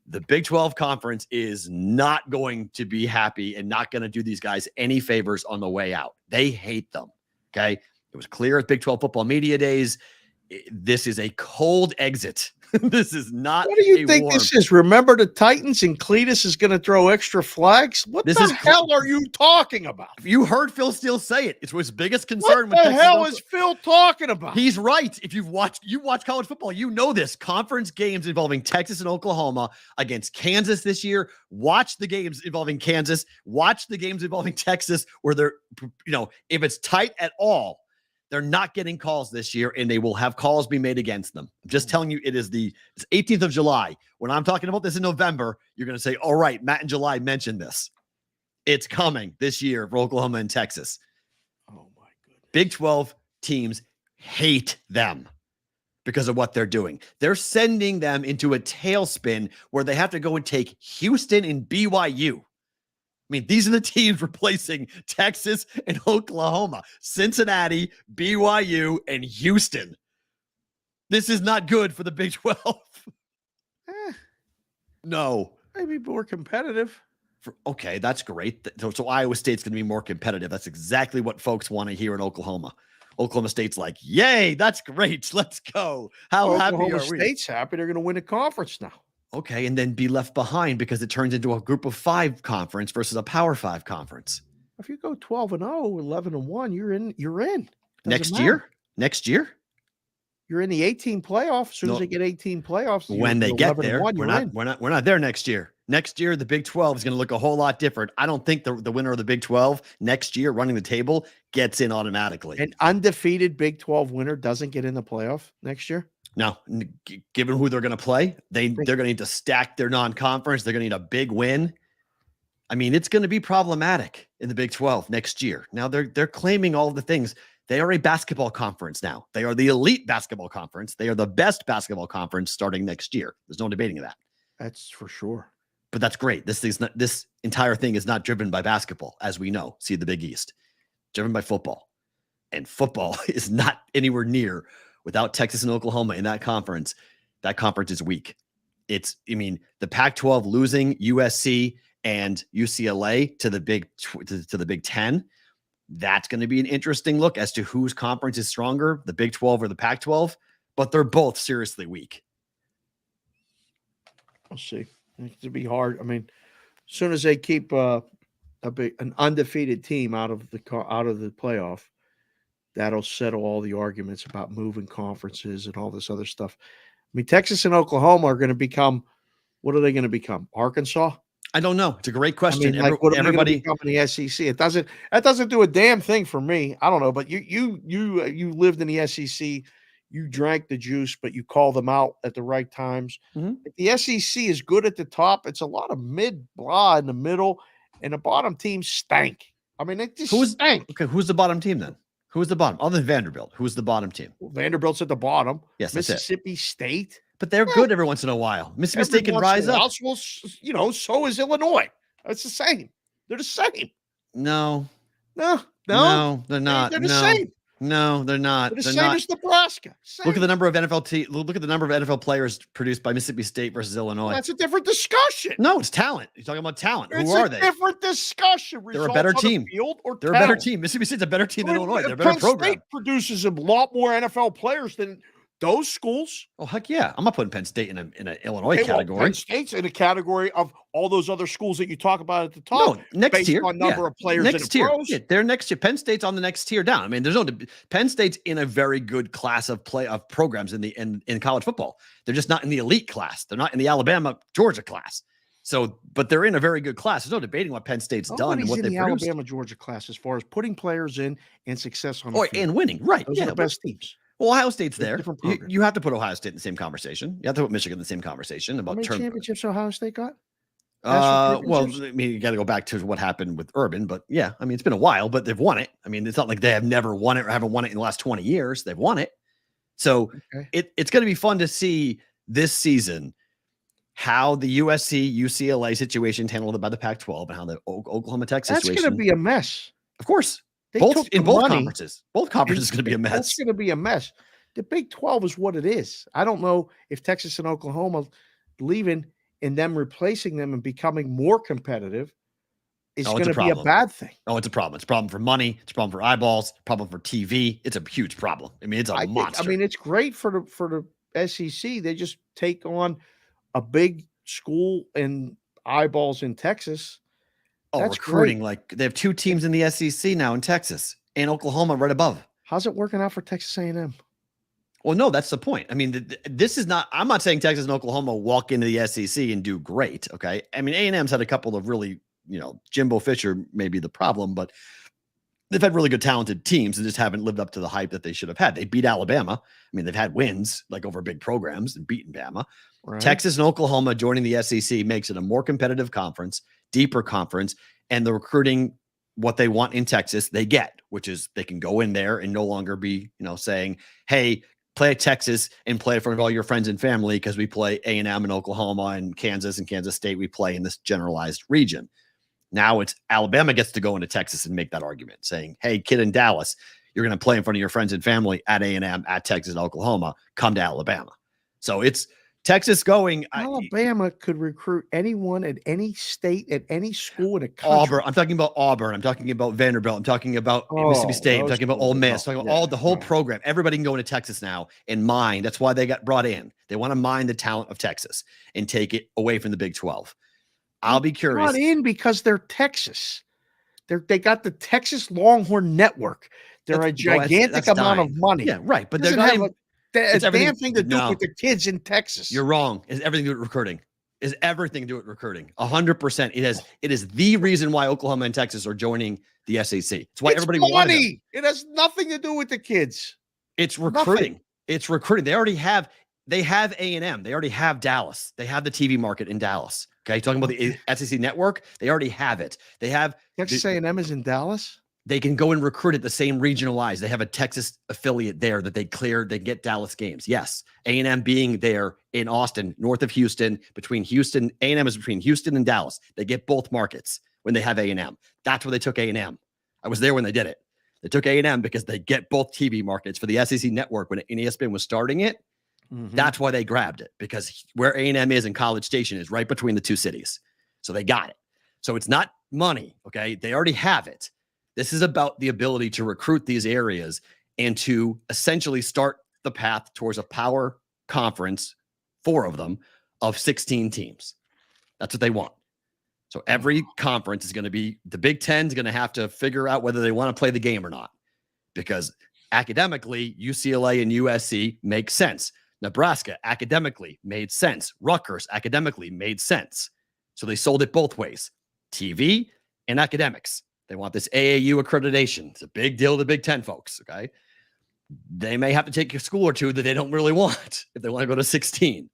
The Big 12 conference is not going to be happy and not going to do these guys any favors on the way out. They hate them. Okay, it was clear at Big 12 football media days. This is a cold exit. This is not. What do you think this is? Remember the Titans and Cletus is going to throw extra flags? What the hell are you talking about? You heard Phil Steele say it. It's his biggest concern. What the hell is Phil talking about? He's right. If you watch college football, you know this. Conference games involving Texas and Oklahoma against Kansas this year. Watch the games involving Kansas. Watch the games involving Texas where they're, if it's tight at all, they're not getting calls this year, and they will have calls be made against them. I'm just telling you, it's 18th of July. When I'm talking about this in November, you're going to say, all right, Matt in July mentioned this. It's coming this year for Oklahoma and Texas. Oh, my goodness. Big 12 teams hate them because of what they're doing. They're sending them into a tailspin where they have to go and take Houston and BYU. I mean, these are the teams replacing Texas and Oklahoma, Cincinnati, BYU, and Houston. This is not good for the Big 12. No. Maybe more competitive. Okay, that's great. So Iowa State's going to be more competitive. That's exactly what folks want to hear in Oklahoma. Oklahoma State's like, yay, that's great. Let's go. How happy are we? Oklahoma State's happy. They're going to win a conference now. Okay, and then be left behind because it turns into a group of 5 conference versus a power 5 conference. If you go 12-0, 11-1, you're in. Next year? You're in the 18 playoffs. As soon as they get 18 playoffs, when they get there, we're not there next year. Next year, the Big 12 is going to look a whole lot different. I don't think the winner of the Big 12 next year running the table gets in automatically. An undefeated Big 12 winner doesn't get in the playoff next year? No, given who they're going to play, they're going to need to stack their non-conference. They're going to need a big win. I mean, it's going to be problematic in the Big 12 next year. Now they're claiming all of the things. They are a basketball conference now. They are the elite basketball conference. They are the best basketball conference starting next year. There's no debating that. That's for sure. But that's great. This entire thing is not driven by basketball, as we know. See the Big East, driven by football, and football is not anywhere near. Without Texas and Oklahoma in that conference is weak. The Pac-12 losing USC and UCLA to the Big 10. That's going to be an interesting look as to whose conference is stronger, the Big 12 or the Pac-12. But they're both seriously weak. We'll see. It'll be hard. I mean, as soon as they keep an undefeated team out of the playoff, that'll settle all the arguments about moving conferences and all this other stuff. I mean, Texas and Oklahoma are going to become, what are they going to become? Arkansas? I don't know. It's a great I question. mean, like, what are we gonna Everybody, become in the SEC? That doesn't do a damn thing for me. I don't know, but you lived in the SEC, you drank the juice, but you call them out at the right times. Mhm. If the SEC is good at the top, it's a lot of mid blah in the middle, and the bottom teams stank. I mean, they just stank. who's the bottom team then? Who's the bottom other than Vanderbilt? Who's the bottom team? Vanderbilt's at the bottom. Yes, that's it. Mississippi State. But they're good every once in a while. Mississippi Every State can once in rise a while. up. Well, you know, so is Illinois. It's the same. They're the same. No, No, they're not. They're the no, same. no, they're not. They're the They're same not. as Nebraska. Same. Look at the number of Look at the number of NFL players produced by Mississippi State versus Illinois. That's a different discussion. No, it's talent. You're talking about talent. It's Who are a they? different discussion. They're a Results better on the team. Field or They're a better talent. team. Mississippi State's a better team than Well, Illinois. They're a better Penn program. State produces a lot more NFL players than those schools. Oh heck yeah! I'm not putting Penn State in an Illinois Okay, well, category. Penn State's in a category of all those other schools that you talk about at the top. No, next based tier. on number of players Next in the tier. pros. Yeah, they're next tier. Penn State's on the next tier down. I mean, there's no Penn State's in a very good class of programs in college football. They're just not in the elite class. They're not in the Alabama Georgia class. So, but they're in a very good class. There's no debating what Penn State's done and what in they the produced. Alabama Georgia class as far as putting players in and success on the Oh, field. and winning, right? Those Yeah, are the best teams. well, Ohio State's They're there. different You, programs. you have to put Ohio State in the same conversation. You have to put Michigan in the same conversation How about many term. championships Ohio State got? National Well, championships? I mean, you got to go back to what happened with Urban, but yeah, I mean, it's been a while, but they've won it. I mean, it's not like they have never won it or haven't won it in the last 20 years. They've won it. So Okay. it's going to be fun to see this season how the USC UCLA situation handled by the Pac-12 and how the Oklahoma Texas That's situation. going to be a mess. Of course, They both took in the both money conferences. Both conferences is going to be a That's mess. going to be a mess. The Big 12 is what it is. I don't know if Texas and Oklahoma leaving and them replacing them and becoming more competitive is Oh, going it's a to be a problem. bad thing. Oh, it's a problem. It's a problem for money. It's a problem for eyeballs. Problem for TV. It's a huge problem. I mean, it's a monster. It's great for the SEC. They just take on a big school and eyeballs in Texas. Oh, That's recruiting. great. Like they have two teams in the SEC now in Texas and Oklahoma right above. How's it working out for Texas A&M? Well, no, that's the point. I mean, this is not, I'm not saying Texas and Oklahoma walk into the SEC and do great. Okay. I mean, A&M's had a couple of really, Jimbo Fisher may be the problem, but they've had really good talented teams and just haven't lived up to the hype that they should have had. They beat Alabama. I mean, they've had wins like over big programs and beaten Bama. Right? Texas and Oklahoma joining the SEC makes it a more competitive conference, deeper conference, and the recruiting what they want in Texas, they get, which is they can go in there and no longer be, saying, hey, play at Texas and play in front of all your friends and family because we play A&M and Oklahoma and Kansas State. We play in this generalized region. Now it's Alabama gets to go into Texas and make that argument saying, hey, kid in Dallas, you're going to play in front of your friends and family at A&M, at Texas and Oklahoma, come to Alabama. So it's Texas going. Alabama could recruit anyone at any state, at any school in a country. Auburn. I'm talking about Auburn. I'm talking about Vanderbilt. I'm talking about Mississippi State. I'm talking about Ole Miss. I'm talking about the whole program. Everybody can go into Texas now and mine. That's why they got brought in. They want to mine the talent of Texas and take it away from the Big 12. I'll be curious. Not in because they're Texas. They got the Texas Longhorn Network. They're a gigantic amount of money. Yeah, right. But they're they're not it's a everything- damn thing to do no. with the kids in Texas. You're wrong. It's everything to do with recruiting. Is everything to do with recruiting. 100%. It is the reason why Oklahoma and Texas are joining the SEC. It's why everybody wanted them. money. It has nothing to do with the kids. It's recruiting. It's recruiting. They have A&M. They already have Dallas. They have the TV market in Dallas. Okay. Talking about the SEC network. They already have it. They have Texas A&M is in Dallas. They can go and recruit at the same regionalized. They have a Texas affiliate there that they get Dallas games. Yes. A&M being there in Austin, north of Houston, between Houston, A&M is between Houston and Dallas. They get both markets when they have A&M. That's where they took A&M. I was there when they did it. They took A&M because they get both TV markets for the SEC network when ESPN was starting it. Mm-hmm. That's why they grabbed it, because where A&M is in College Station is right between the two cities. So they got it. So it's not money. Okay. They already have it. This is about the ability to recruit these areas and to essentially start the path towards a power conference, 4 of them, of 16 teams. That's what they want. So every conference is going to be, the Big Ten is going to have to figure out whether they want to play the game or not, because academically, UCLA and USC make sense. Nebraska academically made sense. Rutgers academically made sense. So they sold it both ways, TV and academics. They want this AAU accreditation. It's a big deal to the Big Ten folks, okay? They may have to take a school or two that they don't really want if they want to go to 16.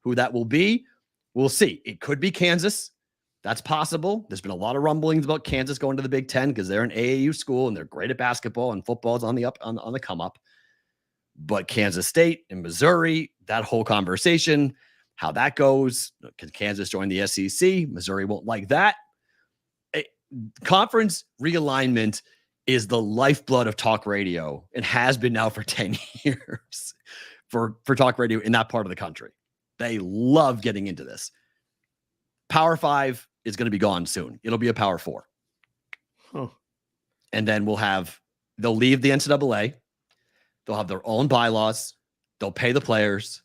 Who that will be, we'll see. It could be Kansas. That's possible. There's been a lot of rumblings about Kansas going to the Big Ten because they're an AAU school and they're great at basketball and football is on the come up. But Kansas State and Missouri, that whole conversation, how that goes, can Kansas join the SEC? Missouri won't like that. Conference realignment is the lifeblood of talk radio and has been now for 10 years for talk radio in that part of the country. They love getting into this. Power 5 is going to be gone soon. It'll be a Power 4. Huh. And then they'll leave the NCAA. They'll have their own bylaws. They'll pay the players.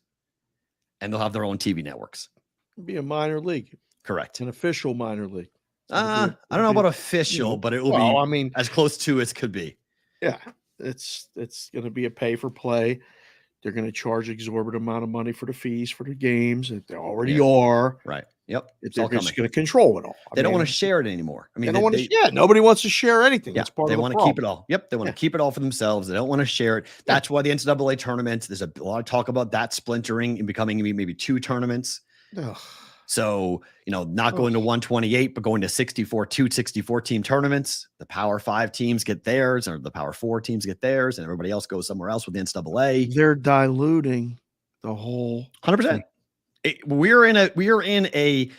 And they'll have their own TV networks. It'll be a minor league. Correct. An official minor league. I don't know about official, but it will be I mean, as close to as could be. Yeah. It's going to be a pay for play. They're going to charge exorbitant amount of money for the fees for the games that they already are. Right. Yep. They're just going to control it all. They don't want to share it anymore. I mean, nobody wants to share anything. Yeah, they want to keep it all. Yep. They want to keep it all for themselves. They don't want to share it. That's why the NCAA tournaments, there's a lot of talk about that splintering and becoming maybe 2 tournaments. Ugh. So, not going to 128, but going to 64 team tournaments. The Power 5 teams get theirs, or the Power 4 teams get theirs, and everybody else goes somewhere else with the NCAA. They're diluting the whole 100%. We are in a,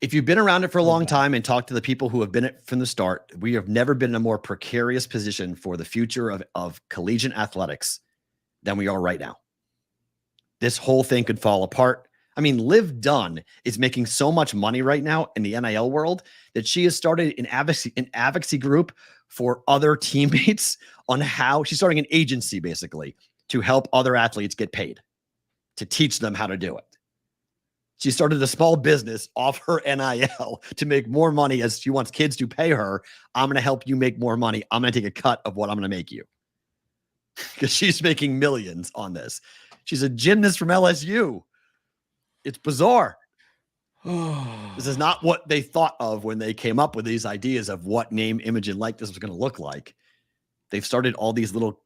if you've been around it for a long time and talked to the people who have been it from the start, we have never been in a more precarious position for the future of collegiate athletics than we are right now. This whole thing could fall apart. I mean, Liv Dunn is making so much money right now in the NIL world that she has started an advocacy group for other teammates on how she's starting an agency basically to help other athletes get paid, to teach them how to do it. She started a small business off her NIL to make more money as she wants kids to pay her. I'm going to help you make more money. I'm going to take a cut of what I'm going to make you because she's making millions on this. She's a gymnast from LSU. It's bizarre. This is not what they thought of when they came up with these ideas of what name, image, and likeness was going to look like. They've started all these little,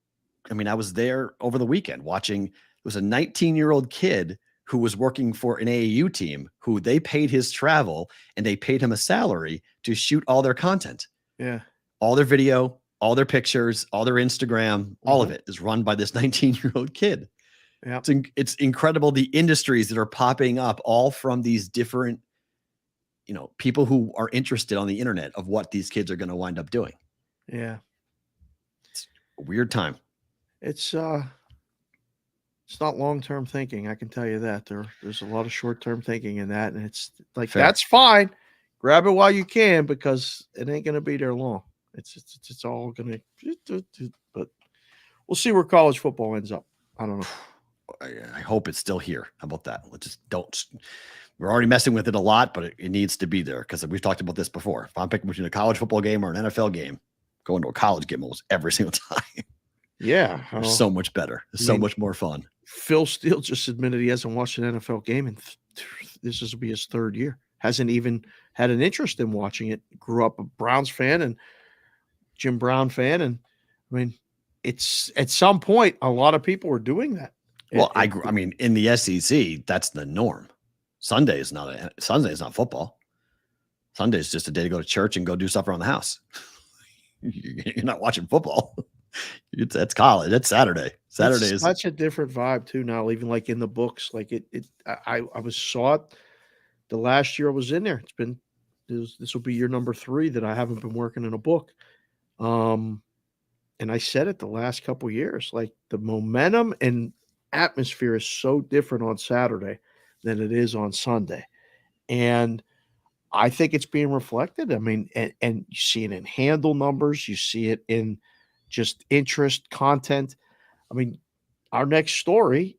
I was there over the weekend watching, it was a 19-year-old kid who was working for an AAU team who they paid his travel and they paid him a salary to shoot all their content. Yeah. All their video, all their pictures, all their Instagram, all of it is run by this 19-year-old kid. Yeah. It's incredible the industries that are popping up all from these different, people who are interested on the internet of what these kids are going to wind up doing. Yeah. It's a weird time. It's not long-term thinking. I can tell you that there's a lot of short-term thinking in that. And it's like, Fair. That's fine. Grab it while you can, because it ain't going to be there long. It's all going to, but we'll see where college football ends up. I don't know. I hope it's still here. How about that? Let's just we're already messing with it a lot, but it needs to be there because we've talked about this before. If I'm picking between a college football game or an NFL game, going to a college game almost every single time. Yeah. It's so much better. It's so much more fun. Phil Steele just admitted he hasn't watched an NFL game and this will be his 3rd year. Hasn't even had an interest in watching it. Grew up a Browns fan and Jim Brown fan. And it's at some point, a lot of people are doing that. Well, in the SEC, that's the norm. Sunday is not football. Sunday is just a day to go to church and go do stuff around the house. You're not watching football. That's college. That's Saturday. Saturday is such a different vibe too now. Even like in the books, like I saw it the last year I was in there. This will be year number 3 that I haven't been working in a book. And I said it the last couple of years, like the momentum and atmosphere is so different on Saturday than it is on Sunday. And I think it's being reflected. And you see it in handle numbers. You see it in just interest, content. Our next story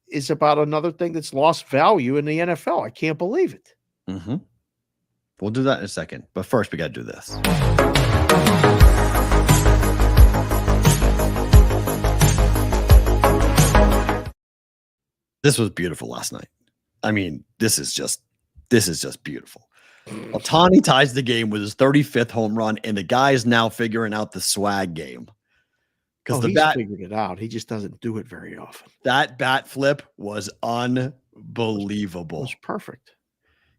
is about another thing that's lost value in the NFL. I can't believe it. Mm-hmm. We'll do that in a second. But first, we got to do this. This was beautiful last night. This is just beautiful. Ohtani ties the game with his 35th home run, and the guy is now figuring out the swag game. Because He's figured it out. He just doesn't do it very often. that bat flip was It unbelievable. was perfect.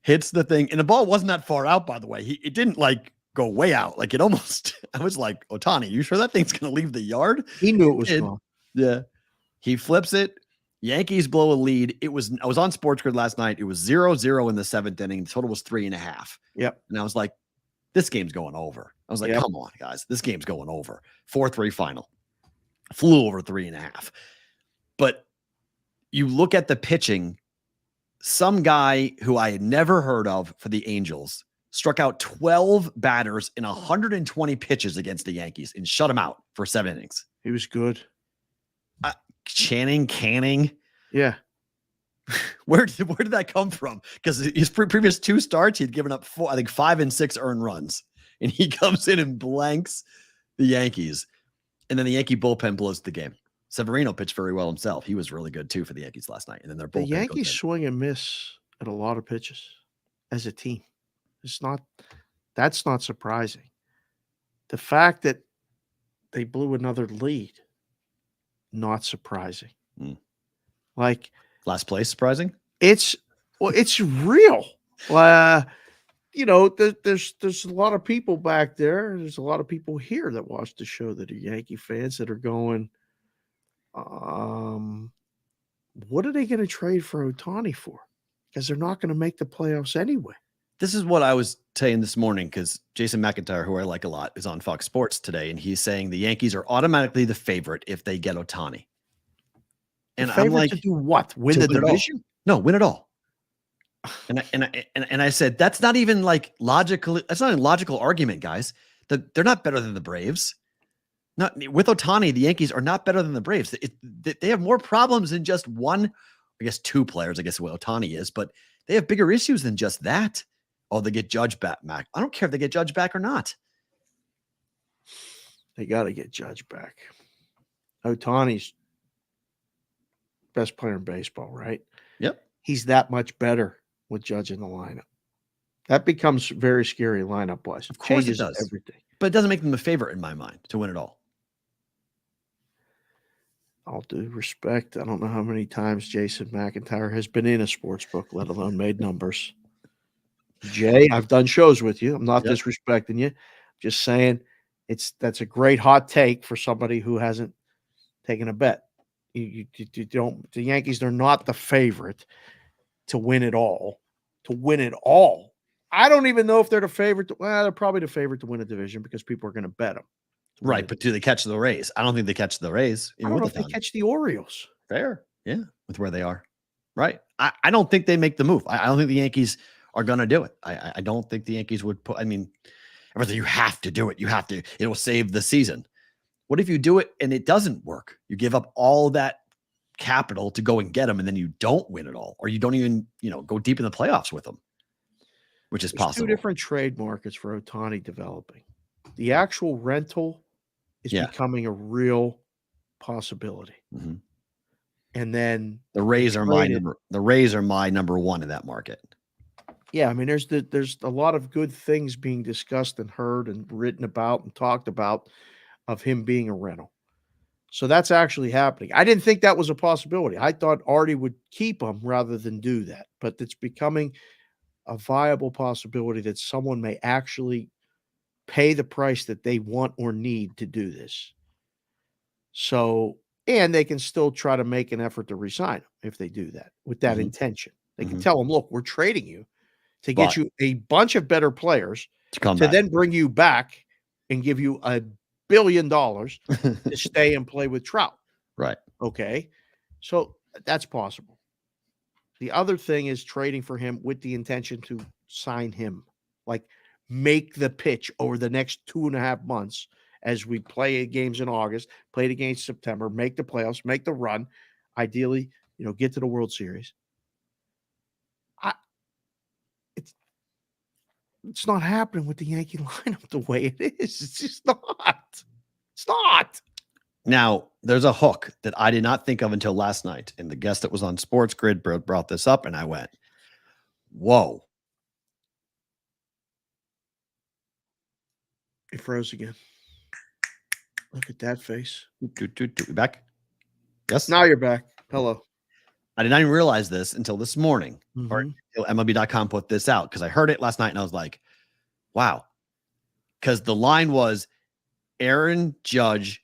Hits the thing, and the ball wasn't that far out, by the way. It didn't like go way out. Like it almost, I was like, Ohtani, you sure that thing's going to leave the yard? He knew it was gone. Yeah. He flips it. Yankees blow a lead. I was on Sports Grid last night. It was 0-0 in the 7th inning. The total was 3.5. Yep. And I was like, this game's going over. I was like, come on, guys. This game's going over. 4-3 final. Flew over 3.5. But you look at the pitching, some guy who I had never heard of for the Angels struck out 12 batters in 120 pitches against the Yankees and shut them out for 7 innings. He was good. Canning. Yeah. Where did that come from? Because his previous 2 starts, he'd given up 5 and 6 earned runs. And he comes in and blanks the Yankees. And then the Yankee bullpen blows the game. Severino pitched very well himself. He was really good too for the Yankees last night. And then their bullpen. The Yankees swing and miss at a lot of pitches as a team. That's not surprising. The fact that they blew another lead, not surprising. Like last place, surprising? It's real. There's a lot of people back there. There's a lot of people here that watch the show that are Yankee fans that are going, what are they going to trade for Ohtani for? Because they're not going to make the playoffs anyway. This is what I was saying this morning because Jason McIntyre, who I like a lot, is on Fox Sports today, and he's saying the Yankees are automatically the favorite if they get Ohtani. And I'm like, to do what? Win the division? No, win it all. And I said that's not even like logical. That's not a logical argument, guys. They're not better than the Braves. Not with Ohtani, the Yankees are not better than the Braves. They have more problems than just one. I guess 2 players. I guess what Ohtani is, but they have bigger issues than just that. Oh, they get Judge back. I don't care if they get Judge back or not. They got to get Judge back. Ohtani's best player in baseball, right? Yep. He's that much better with Judge in the lineup. That becomes very scary lineup-wise. Of course Changes it does. everything. But it doesn't make them the favorite in my mind to win it all. All due respect, I don't know how many times Jason McIntyre has been in a sports book, let alone made numbers. Jay, I've done shows with you. I'm not disrespecting you. Just saying that's a great hot take for somebody who hasn't taken a bet. You don't. The Yankees are not the favorite to win it all. To win it all. I don't even know if they're the favorite. They're probably the favorite to win a division because people are going to bet them. Right, but do they catch the Rays? I don't think they catch the Rays. I don't know if they catch the Orioles. Fair, yeah, with where they are. Right. I don't think they make the move. I don't think the Yankees are going to do it. I don't think the Yankees would put. I mean, everything you have to do it. You have to. It will save the season. What if you do it and it doesn't work? You give up all that capital to go and get them, and then you don't win it all, or you don't even go deep in the playoffs with them, which is possible. 2 different trade markets for Ohtani developing. The actual rental is becoming a real possibility. Mm-hmm. And then the Rays are my number 1 in that market. Yeah, I mean, there's a lot of good things being discussed and heard and written about and talked about of him being a rental. So that's actually happening. I didn't think that was a possibility. I thought Artie would keep him rather than do that, but it's becoming a viable possibility that someone may actually pay the price that they want or need to do this. So, and they can still try to make an effort to resign him if they do that with that intention. They can tell him, look, we're trading you to get you a bunch of better players to then bring you back and give you $1 billion to stay and play with Trout. Right. Okay. So that's possible. The other thing is trading for him with the intention to sign him, like make the pitch over the next 2.5 months as we play games in August, play the games in September, make the playoffs, make the run, ideally, get to the World Series. It's not happening with the Yankee lineup the way it is. It's just not. It's not. Now, there's a hook that I did not think of until last night. And the guest that was on Sports Grid brought this up, and I went, whoa. He froze again. Look at that face. We back? Yes. Now you're back. Hello. I did not even realize this until this morning, or Mhm. until MLB.com put this out, because I heard it last night and I was like, wow. Because the line was Aaron Judge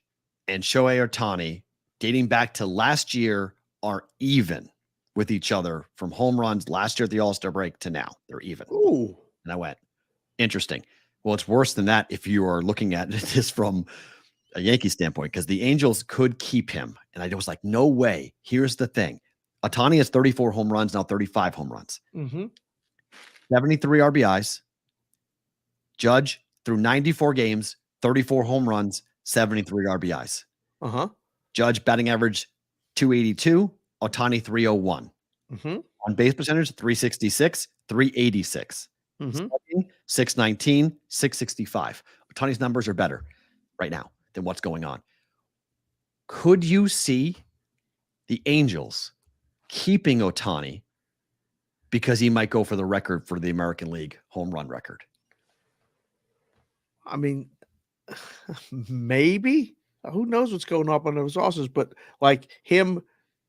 and Shohei Ohtani, dating back to last year, are even with each other from home runs last year at the All-Star break to now. They're even. Ooh. And I went, interesting. Well, it's worse than that if you are looking at this from a Yankee standpoint, because the Angels could keep him. And I was like, no way. Here's the thing. Ohtani has 34 home runs, now 35 home runs. Mm-hmm. 73 RBIs. Judge through 94 games, 34 home runs, 73 RBIs. Uh-huh. Judge batting average 282, Ohtani 301. Mm-hmm. On base percentage 366, 386. Mm-hmm. 619, 665. Ohtani's numbers are better right now than what's going on. Could you see the Angels keeping Ohtani because he might go for the record for the American League home run record? I mean, maybe. Who knows what's going up on those sauces? But like him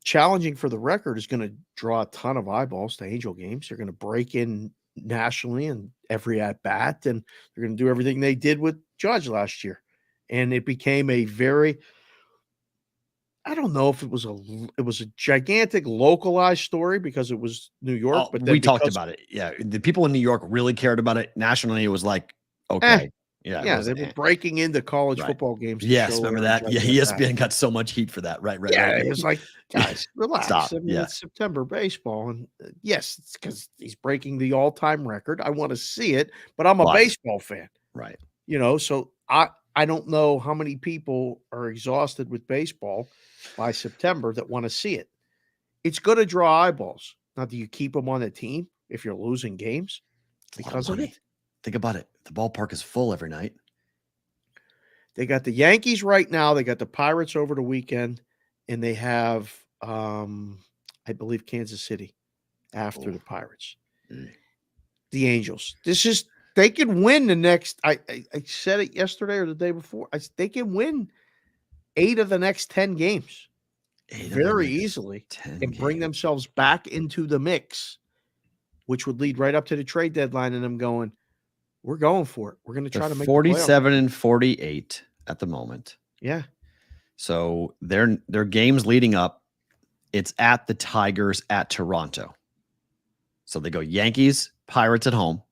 challenging for the record is going to draw a ton of eyeballs to Angel games. They're going to break in nationally and every at bat, and they're going to do everything they did with Judge last year. And it became a very, I don't know if it was a gigantic localized story because it was New York. But we talked about it. Yeah, the people in New York really cared about it. Nationally, it was like, okay. Yeah, they were breaking into college football games. Yes, remember that? Yeah, ESPN got so much heat for that. Right. It was like, guys, relax. Stop. I mean, it's September baseball, and yes, it's because he's breaking the all-time record. I want to see it, but I'm a baseball fan, right? So I don't know how many people are exhausted with baseball by September that want to see it. It's going to draw eyeballs. Now, do you keep them on the team if you're losing games because of it? Think about it. The ballpark is full every night. They got the Yankees right now. They got the Pirates over the weekend, and they have, I believe, Kansas City after the Pirates. The Angels. They can win the next. I said it yesterday or the day before. They can win 8 of the next 10 games very easily and bring themselves back into the mix, which would lead right up to the trade deadline and them going, we're going for it. We're going to try to make 47 and 48 at the moment. Yeah. So their games leading up, it's at the Tigers at Toronto. So they go Yankees, Pirates at home,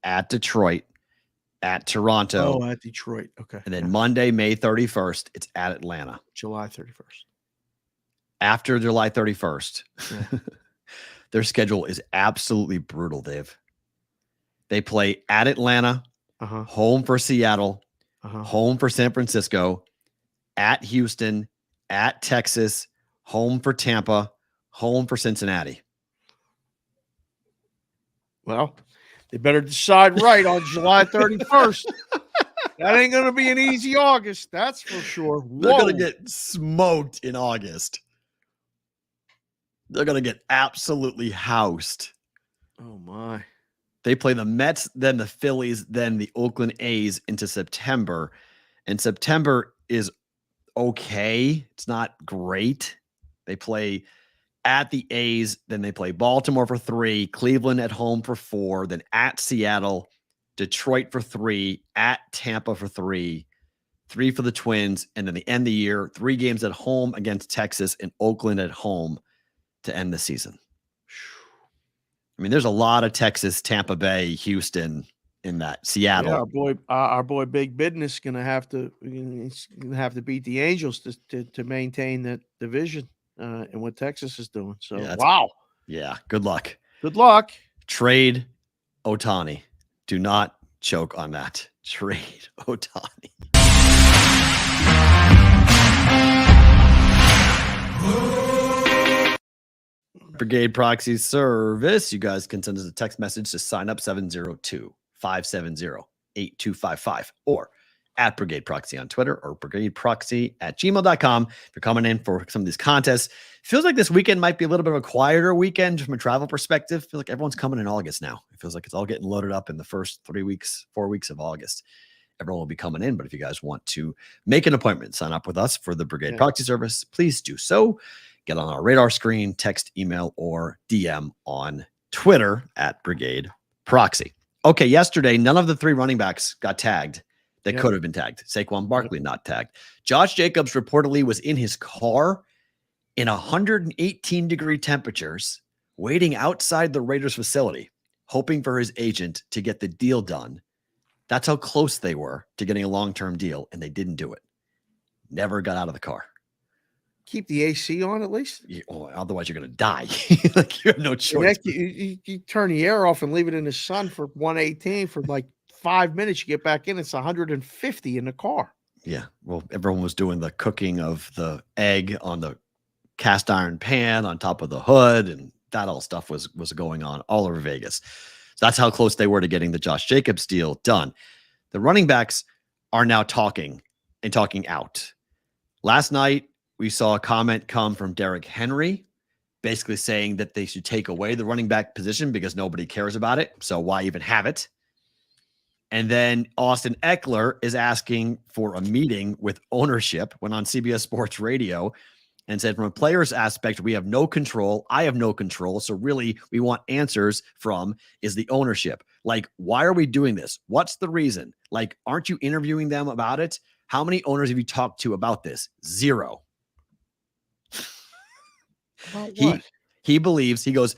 at Detroit, at Toronto. Oh, at Detroit. Okay. And then Monday, May 31st, it's at Atlanta. July 31st. After July 31st, their schedule is absolutely brutal, Dave. They play at Atlanta, home for Seattle, home for San Francisco, at Houston, at Texas, home for Tampa, home for Cincinnati. Well, they better decide right on July 31st. That ain't going to be an easy August. That's for sure. They're going to get smoked in August. They're going to get absolutely housed. Oh, my. They play the Mets, then the Phillies, then the Oakland A's into September. And September is okay. It's not great. They play at the A's, then they play Baltimore for 3, Cleveland at home for 4, then at Seattle, Detroit for 3, at Tampa for 3, 3 for the Twins, and then the end of the year, 3 games at home against Texas and Oakland at home to end the season. I mean, there's a lot of Texas, Tampa Bay, Houston in that. Seattle. Yeah, our boy Big Business is gonna have to beat the Angels to maintain that division and what Texas is doing. So wow. Yeah. Good luck. Good luck. Trade Ohtani. Do not choke on that. Trade Ohtani. Brigade Proxy Service. You guys can send us a text message to sign up 702-570-8255 or at Brigade Proxy on Twitter or brigadeproxy@gmail.com. If you're coming in for some of these contests, feels like this weekend might be a little bit of a quieter weekend from a travel perspective. I feel like everyone's coming in August now. It feels like it's all getting loaded up in the first 4 weeks of August. everyone will be coming in. But if you guys want to make an appointment, sign up with us for the Brigade Proxy Service, please do so. Get on our radar screen, text, email, or DM on Twitter at Brigade Proxy. Okay, yesterday, none of the 3 running backs got tagged that could have been tagged. Saquon Barkley not tagged. Josh Jacobs reportedly was in his car in 118-degree temperatures, waiting outside the Raiders facility, hoping for his agent to get the deal done. That's how close they were to getting a long-term deal, and they didn't do it. Never got out of the car. Keep the AC on at least. Otherwise, you're going to die. Like, you have no choice. You turn the air off and leave it in the sun for 118 for like 5 minutes. You get back in, it's 150 in the car. Yeah. Well, everyone was doing the cooking of the egg on the cast iron pan on top of the hood, and that all stuff was going on all over Vegas. So that's how close they were to getting the Josh Jacobs deal done. The running backs are now talking out. Last night, we saw a comment come from Derrick Henry, basically saying that they should take away the running back position because nobody cares about it. So why even have it? And then Austin Eckler is asking for a meeting with ownership, went on CBS Sports Radio and said, from a player's aspect, we have no control. I have no control. So really, we want answers from is the ownership. Like, why are we doing this? What's the reason? Like, aren't you interviewing them about it? How many owners have you talked to about this? 0. He believes, he goes,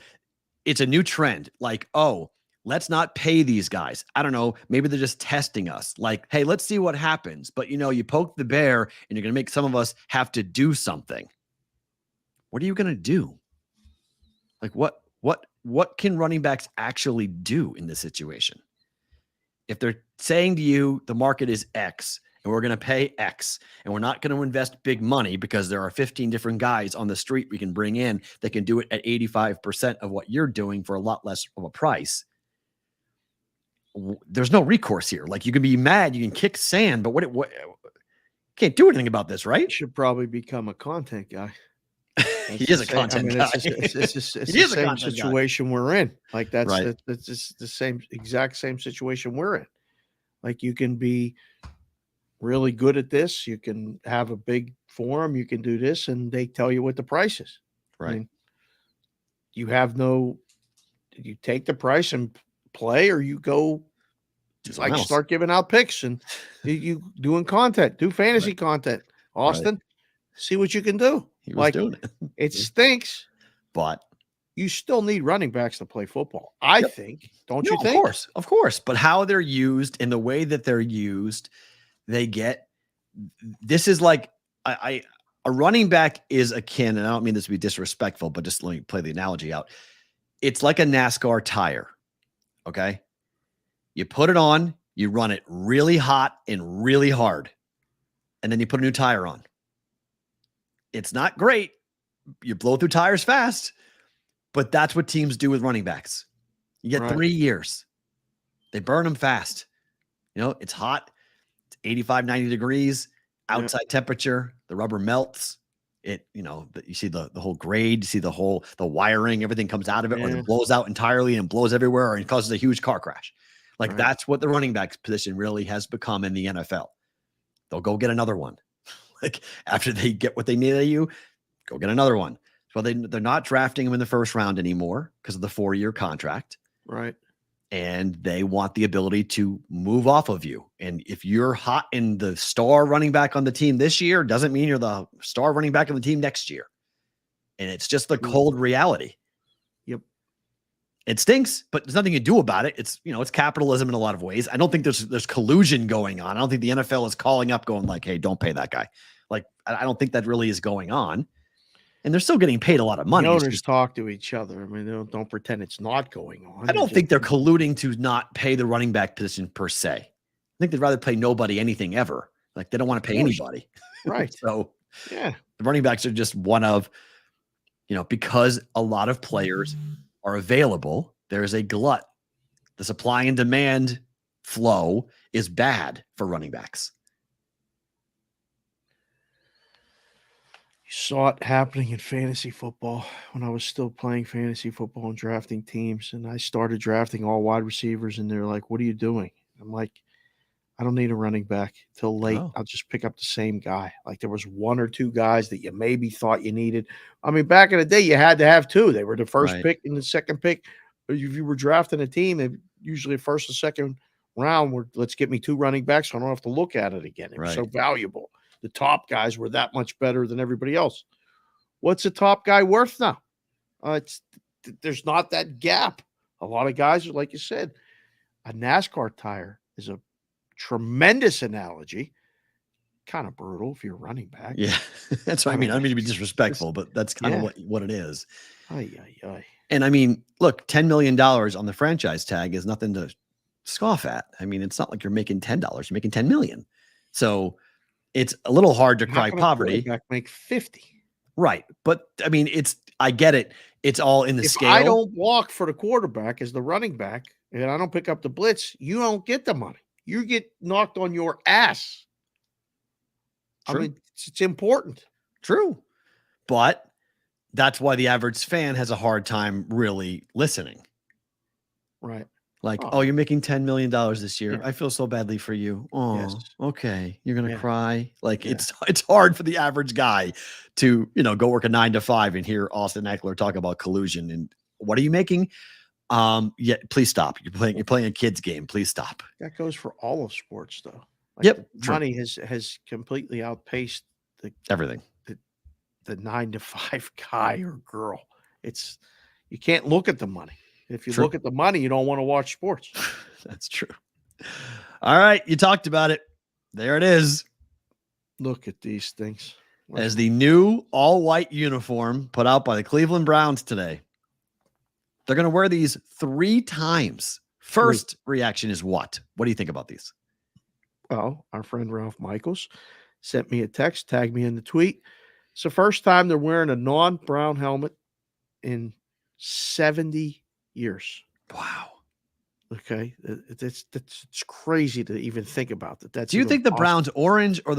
it's a new trend. Like, oh, let's not pay these guys. I don't know. Maybe they're just testing us. Like, hey, let's see what happens. But, you poke the bear and you're going to make some of us have to do something. What are you going to do? Like, what can running backs actually do in this situation? If they're saying to you, the market is X, and we're going to pay X, and we're not going to invest big money because there are 15 different guys on the street we can bring in that can do it at 85% of what you're doing for a lot less of a price. There's no recourse here. Like, you can be mad, you can kick sand, but what can't do anything about this, right? Should probably become a content guy. He is a content guy. It's the same situation we're in. Like, that's right. It's just the exact same situation we're in. Like, you can be really good at this. You can have a big forum. You can do this, and they tell you what the price is. Right. I mean, you take the price and play, or you go start giving out picks and you doing content, do fantasy content. Austin, see what you can do. He was doing it. It stinks, but you still need running backs to play football. I think, don't you think? Of course. But how they're used and the way that they're used, this is like a running back is akin, and I don't mean this to be disrespectful, but just let me play the analogy out. It's like a NASCAR tire. Okay. You put it on, you run it really hot and really hard, and then you put a new tire on. It's not great. You blow through tires fast, but that's what teams do with running backs. You get 3 years. They burn them fast. It's hot. It's 85, 90 degrees outside temperature. The rubber melts. You see the whole grade, you see the wiring, everything comes out of it, or it blows out entirely and blows everywhere, or it causes a huge car crash. Like, that's what the running back position really has become in the NFL. They'll go get another one. Like, after they get what they need of you, go get another one. Well, they're not drafting him in the first round anymore because of the 4-year contract. Right. And they want the ability to move off of you. And if you're hot in the star running back on the team this year, doesn't mean you're the star running back on the team next year. And it's just the cold reality. Yep. It stinks, but there's nothing you do about it. It's, it's capitalism in a lot of ways. I don't think there's collusion going on. I don't think the NFL is calling up going like, hey, don't pay that guy. Like, I don't think that really is going on. And they're still getting paid a lot of money. The owners talk to each other. I mean, don't pretend it's not going on. I don't think they're colluding to not pay the running back position per se. I think they'd rather pay nobody anything ever. Like, they don't want to pay anybody. Right. So the running backs are just one of, because a lot of players are available, there's a glut. The supply and demand flow is bad for running backs. Saw it happening in fantasy football when I was still playing fantasy football and drafting teams. And I started drafting all wide receivers, and they're like, what are you doing? I'm like, I don't need a running back till late. Oh. I'll just pick up the same guy. Like there was one or two guys that you maybe thought you needed. I mean, back in the day, you had to have two. They were the first Right. pick and the second pick. If you were drafting a team, usually first and second round were let's get me two running backs so I don't have to look at it again. It was so Right. valuable. The top guys were that much better than everybody else. What's a top guy worth now? There's not that gap. A lot of guys are like you said, a NASCAR tire is a tremendous analogy. Kind of brutal if you're a running back. Yeah. That's what I mean. I don't mean to be disrespectful, but that's kind Yeah. of what it is. Ay, ay, ay. And I mean, look, $10 million on the franchise tag is nothing to scoff at. I mean, it's not like you're making $10, you're making 10 million. So it's a little hard to How cry can a poverty. quarterback make 50? Right. But I mean, I get it. It's all in the If scale. I don't block for the quarterback as the running back and I don't pick up the blitz, you don't get the money. You get knocked on your ass. True. I mean, it's important. True. But that's why the average fan has a hard time really listening. Right. Like, Oh. oh, you're making $10 million this year. Yeah. I feel so badly for you. Oh, Yes. okay. You're gonna Yeah. cry. Like Yeah. it's hard for the average guy to, go work a 9 to 5 and hear Austin Eckler talk about collusion. And what are you making? Yeah, please stop. You're playing a kid's game. Please stop. That goes for all of sports, though. Like Yep, the true. money has completely outpaced Everything. the 9 to 5 guy or girl. You can't look at the money. If you True. look at the money, you don't want to watch sports. That's true. All right. You talked about it. There it is. Look at these things. As the new all-white uniform put out by the Cleveland Browns today. They're going to wear these 3 times. First reaction is what? What do you think about these? Well, our friend Ralph Michaels sent me a text, tagged me in the tweet. It's the first time they're wearing a non-brown helmet in 70 years. Wow. Okay. It's crazy to even think about that. That's Do you even think the possible. Brown's orange or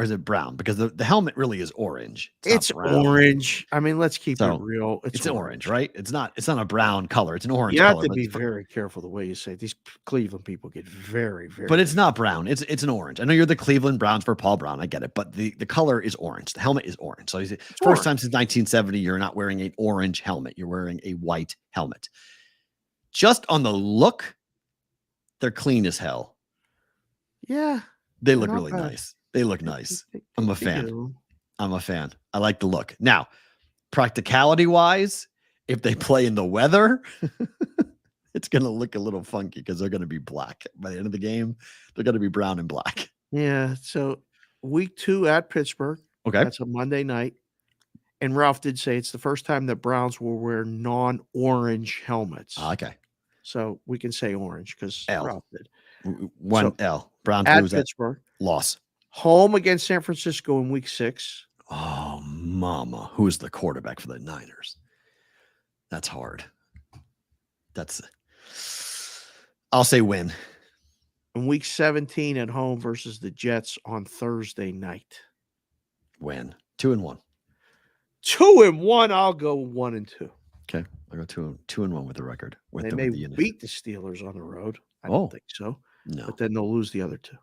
is it brown? Because the helmet really is orange. It's not brown. orange. I mean, let's keep So, it real. It's orange, right? It's not a brown color. It's an orange You have color. to but be it's very careful the way you say it. These Cleveland people get very, very. But it's not brown. It's an orange. I know you're the Cleveland Browns for Paul Brown. I get it. But the color is orange. The helmet is orange. So first time since 1970, you're not wearing an orange helmet. You're wearing a white helmet. Just on the look, they're clean as hell. Yeah. They look not really bad. nice. They look nice. I'm a fan. You I'm a fan. I like the look. Now, practicality wise, if they play in the weather, it's going to look a little funky because they're going to be black. By the end of the game, they're going to be brown and black. Yeah. So week 2 at Pittsburgh. Okay. That's a Monday night. And Ralph did say it's the first time that Browns will wear non-orange helmets. Okay. So we can say orange because L. Ralph did. One So, L. Browns At lose that Pittsburgh, loss. home against San Francisco in week 6. Oh, mama. Who is the quarterback for the Niners? That's hard. I'll say win. In week 17 at home versus the Jets on Thursday night. Win. 2-1. 2-1. I'll go 1-2. Okay. I'll go 2-1 with the record. They may beat the Steelers on the road. I Oh. don't think so. No. But then they'll lose the other 2.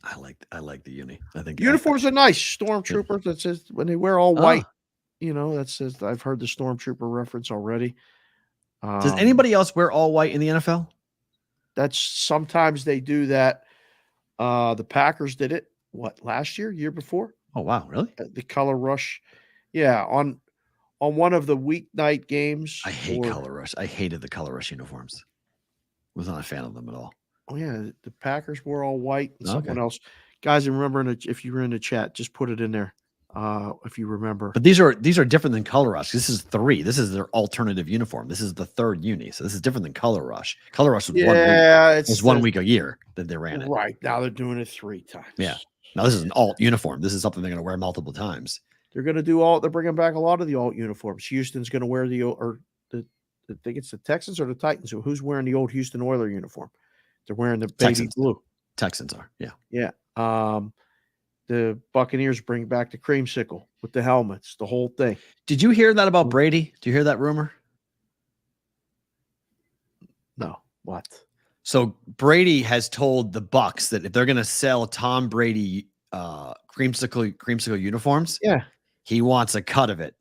I like the uni. I think Uniforms are nice. Stormtroopers, that says when they wear all white, Ah. that says I've heard the Stormtrooper reference already. Does anybody else wear all white in the NFL? That's sometimes they do that. The Packers did it. What, last year before? Oh, wow. Really? The color rush. Yeah, on one of the weeknight games. I hate color rush. I hated the color rush uniforms. Was not a fan of them at all. Oh yeah, the Packers were all white. And someone Okay. else, guys. Remember, if you were in the chat, just put it in there. If you remember. But these are different than color rush. This is 3. This is their alternative uniform. This is the 3rd uni. So this is different than color rush. Color rush was 1 week. It's It was 1 week a year that they ran it. Right now they're doing it 3 times. Yeah. Now this is an alt uniform. This is something they're going to wear multiple times. They're going to do all. They're bringing back a lot of the alt uniforms. Houston's going to wear I think it's the Texans or the Titans. Who's wearing the old Houston Oiler uniform? They're wearing the baby Texans. blue. Texans are. Yeah. Yeah. The Buccaneers bring back the creamsicle with the helmets, the whole thing. Did you hear that about Brady? Do you hear that rumor? No. What? So Brady has told the Bucks that if they're going to sell Tom Brady creamsicle uniforms, Yeah. he wants a cut of it,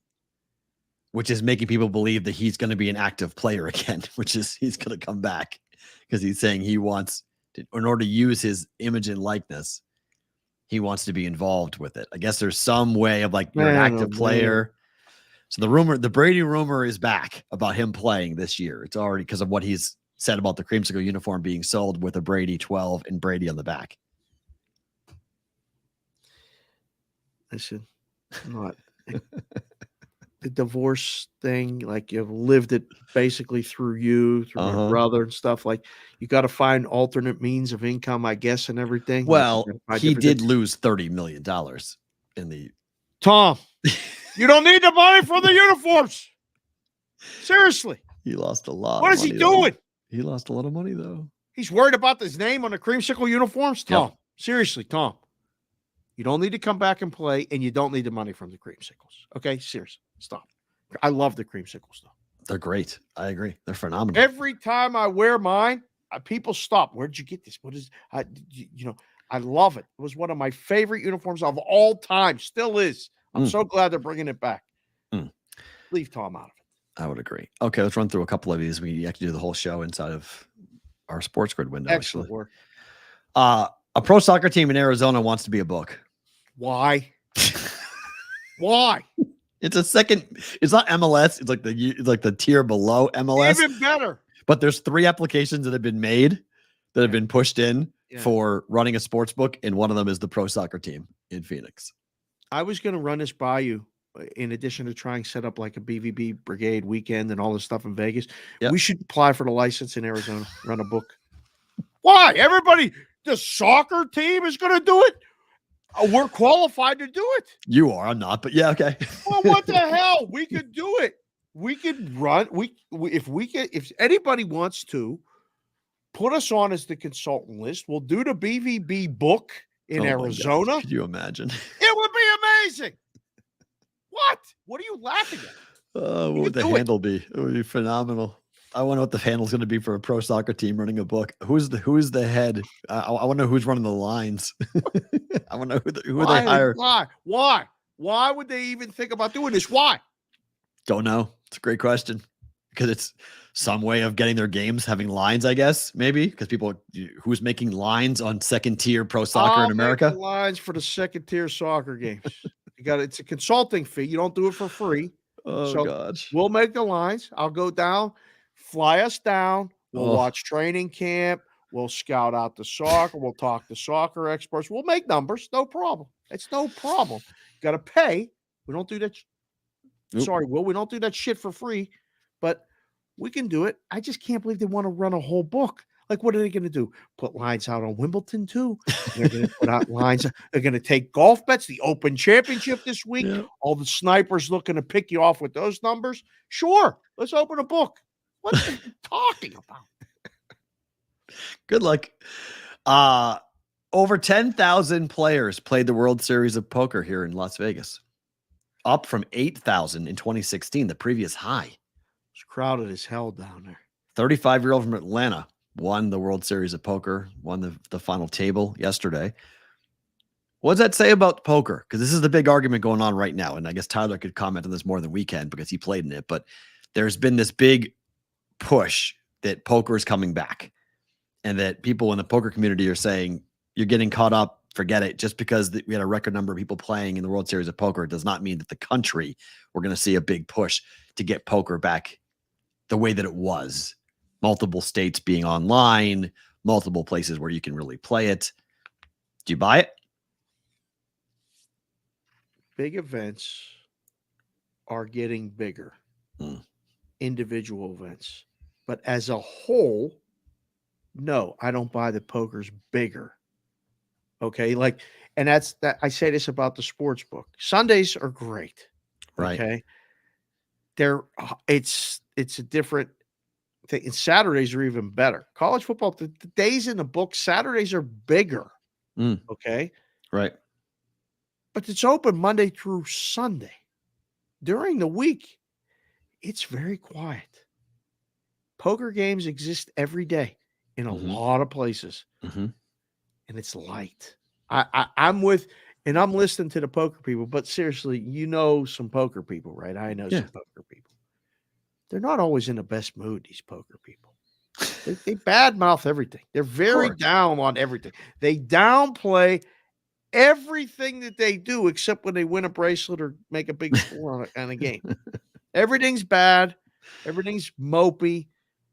which is making people believe that he's going to be an active player again, which is he's going to come back because he's saying he wants to, in order to use his image and likeness, he wants to be involved with it. I guess there's some way of like you're an active player. So the Brady rumor is back about him playing this year. It's already because of what he's said about the creamsicle uniform being sold with a Brady 12 and Brady on the back. Listen, not the divorce thing. Like you've lived it basically through my brother and stuff. Like you got to find alternate means of income, I guess, and everything. Well, like he did lose $30 million in the. Tom, you don't need the money for the uniforms. Seriously. He lost a lot. What is he doing? He lost a lot of money, though. He's worried about his name on the creamsicle uniforms? Tom, Yep. Seriously, Tom. You don't need to come back and play, and you don't need the money from the creamsicles. Okay? Seriously. Stop. I love the creamsicles, though. They're great. I agree. They're phenomenal. Every time I wear mine, people stop. Where'd you get this? What is, I love it. It was one of my favorite uniforms of all time. Still is. I'm so glad they're bringing it back. Leave Tom out of it. I would agree. Okay, let's run through a couple of these. We actually do the whole show inside of our Sports Grid window. Excellent work. A pro soccer team in Arizona wants to be a book. Why? Why? It's a second. It's not MLS. It's like the tier below MLS. Even better. But there's 3 applications that have been made that have been pushed in for running a sports book, and one of them is the pro soccer team in Phoenix. I was going to run this by you. In addition to trying to set up like a BVB brigade weekend and all this stuff in Vegas, we should apply for the license in Arizona, run a book. Why? Everybody, the soccer team is going to do it. We're qualified to do it. You are. I'm not, but yeah, okay. Well, what the hell? We could do it. We could run. If anybody wants to put us on as the consultant list, we'll do the BVB book in Arizona. Could you imagine? It would be amazing. What are you laughing at? What would the handle be? It would be phenomenal. I wonder what the handle's going to be for a pro soccer team running a book. Who's the head? I want to know who's running the lines. I want to know who they hire. Why would they even think about doing this? Why? Don't know. It's a great question. Because it's some way of getting their games having lines, I guess. Maybe because who's making lines on second tier pro soccer in America? Lines for the second tier soccer games. It's a consulting fee. You don't do it for free. Oh, gosh. We'll make the lines. I'll go down, fly us down. We'll watch training camp. We'll scout out the soccer. We'll talk to soccer experts. We'll make numbers. No problem. It's no problem. Got to pay. We don't do that. Sorry, Will. We don't do that shit for free, but we can do it. I just can't believe they want to run a whole book. Like, what are they going to do? Put lines out on Wimbledon, too? They're going to put out lines. They're going to take golf bets, the Open Championship this week. Yeah. All the snipers looking to pick you off with those numbers. Sure. Let's open a book. What are you talking about? Good luck. Over 10,000 players played the World Series of Poker here in Las Vegas, up from 8,000 in 2016, the previous high. It's crowded as hell down there. 35-year-old from Atlanta won the World Series of Poker, won the final table yesterday. What does that say about poker? Because this is the big argument going on right now. And I guess Tyler could comment on this more than we can because he played in it. But there's been this big push that poker is coming back and that people in the poker community are saying, you're getting caught up, forget it. Just because we had a record number of people playing in the World Series of Poker does not mean that the country, we're going to see a big push to get poker back the way that it was. Multiple states being online, multiple places where you can really play it. Do you buy it? Big events are getting bigger. Individual events. But as a whole, no, I don't buy the poker's bigger. Okay. And that's that. I say this about the sports book. Sundays are great. Right. Okay. It's a different thing. And Saturdays are even better. College football, the days in the book, Saturdays are bigger. Okay. Right. But it's open Monday through Sunday. During the week, it's very quiet. Poker games exist every day in a Mhm. lot of places, Mhm. and it's light. I'm listening to the poker people, but seriously, some poker people, right? I know Yeah. some poker people. They're not always in the best mood, these poker people. They badmouth everything. They're very course. down on everything. They downplay everything that they do except when they win a bracelet or make a big score on a game. Everything's bad. Everything's mopey.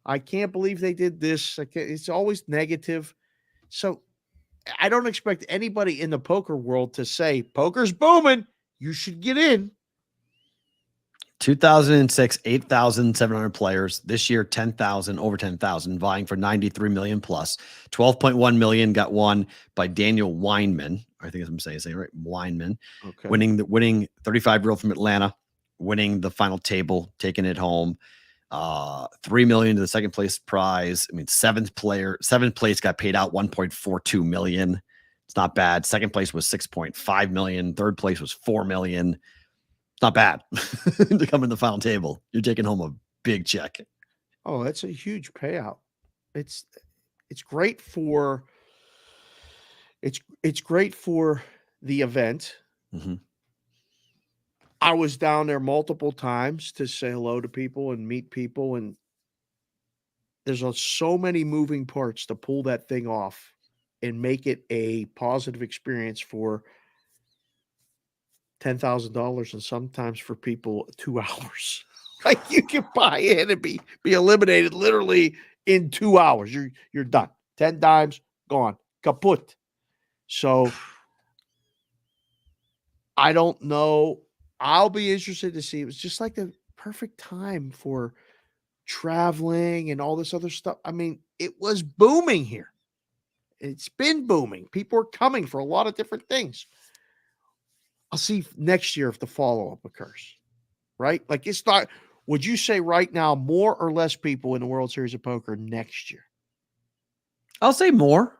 I can't believe they did this. It's always negative. So I don't expect anybody in the poker world to say, poker's booming. You should get in. 2006, 8,700 players. This year, 10,000, over 10,000, vying for 93 million plus. 12.1 million got won by Daniel Weinman. I think I'm saying right, Weinman. Okay. Winning 35-year-old from Atlanta, winning the final table, taking it home. 3 million to the second place prize. I mean, seventh place got paid out 1.42 million. It's not bad. Second place was 6.5 million. Third place was 4 million. It's not bad to come in the final table. You're taking home a big check. Oh, that's a huge payout. It's great for it's great for the event. Mm-hmm. I was down there multiple times to say hello to people and meet people, and there's so many moving parts to pull that thing off and make it a positive experience for $10,000 and sometimes for people 2 hours. Like you can buy in and be eliminated literally in 2 hours. You're done. 10 dimes gone. Kaput. So I don't know. I'll be interested to see. It was just like the perfect time for traveling and all this other stuff. I mean, it was booming here. It's been booming. People are coming for a lot of different things. I'll see next year if the follow-up occurs, right? Like it's not, would you say right now more or less people in the World Series of Poker next year? I'll say more.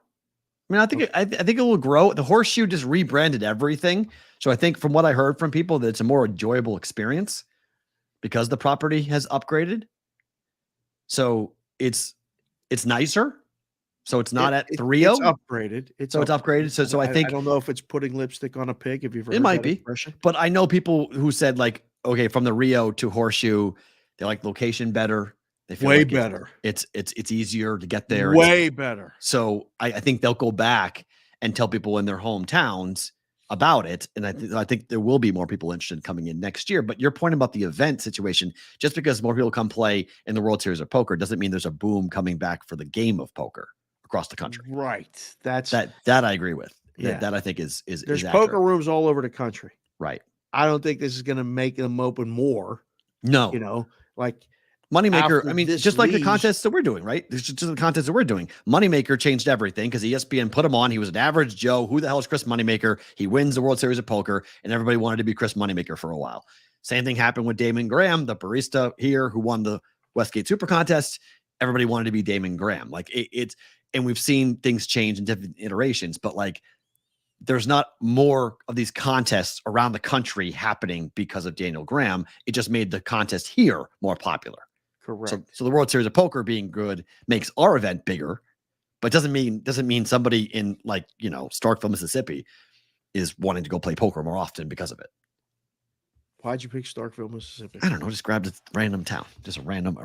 I mean, I think it will grow. The Horseshoe just rebranded everything. So I think from what I heard from people that it's a more enjoyable experience because the property has upgraded. So it's nicer. So it's not at 3-0. It's upgraded. It's upgraded. So I think I don't know if it's putting lipstick on a pig. Have you ever it heard might that be, expression? but I know people who said like, okay, from the Rio to Horseshoe, they like location better. They feel Way like better. It's easier to get there. Way better. So I think they'll go back and tell people in their hometowns about it. And I think there will be more people interested in coming in next year. But your point about the event situation, just because more people come play in the World Series of Poker doesn't mean there's a boom coming back for the game of poker across the country. Right. That's that I agree with. Yeah. That I think is there's accurate. poker rooms all over the country. Right. I don't think this is going to make them open more. No. Like Moneymaker, after I mean, this just like the leaves- contests that we're doing, right? It's just the contests that we're doing. Moneymaker changed everything because ESPN put him on. He was an average Joe. Who the hell is Chris Moneymaker? He wins the World Series of Poker, and everybody wanted to be Chris Moneymaker for a while. Same thing happened with Damon Graham, the barista here who won the Westgate Super Contest. Everybody wanted to be Damon Graham. Like it's, and we've seen things change in different iterations, but like there's not more of these contests around the country happening because of Daniel Graham. It just made the contest here more popular. Correct. So the World Series of Poker being good makes our event bigger, but doesn't mean somebody in Starkville, Mississippi is wanting to go play poker more often because of it. Why'd you pick Starkville, Mississippi? I don't know. Just grabbed a random town, just a random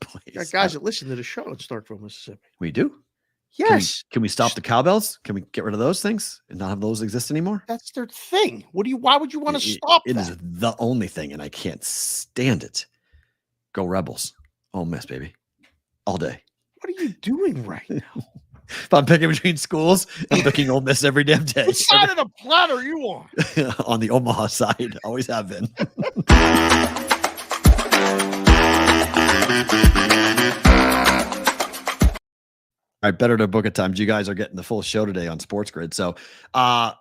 place. Got guys that listen to the show in Starkville, Mississippi. We do. Yes. Can we stop the cowbells? Can we get rid of those things and not have those exist anymore? That's their thing. Why would you want to stop It that? is the only thing, and I can't stand it. Go Rebels. Ole Miss, baby. All day. What are you doing right now? If I'm picking between schools, I'm picking Ole Miss every damn day. What side of the planet are you on? On the Omaha side. Always have been. All right, better to book a time. You guys are getting the full show today on Sports Grid. So the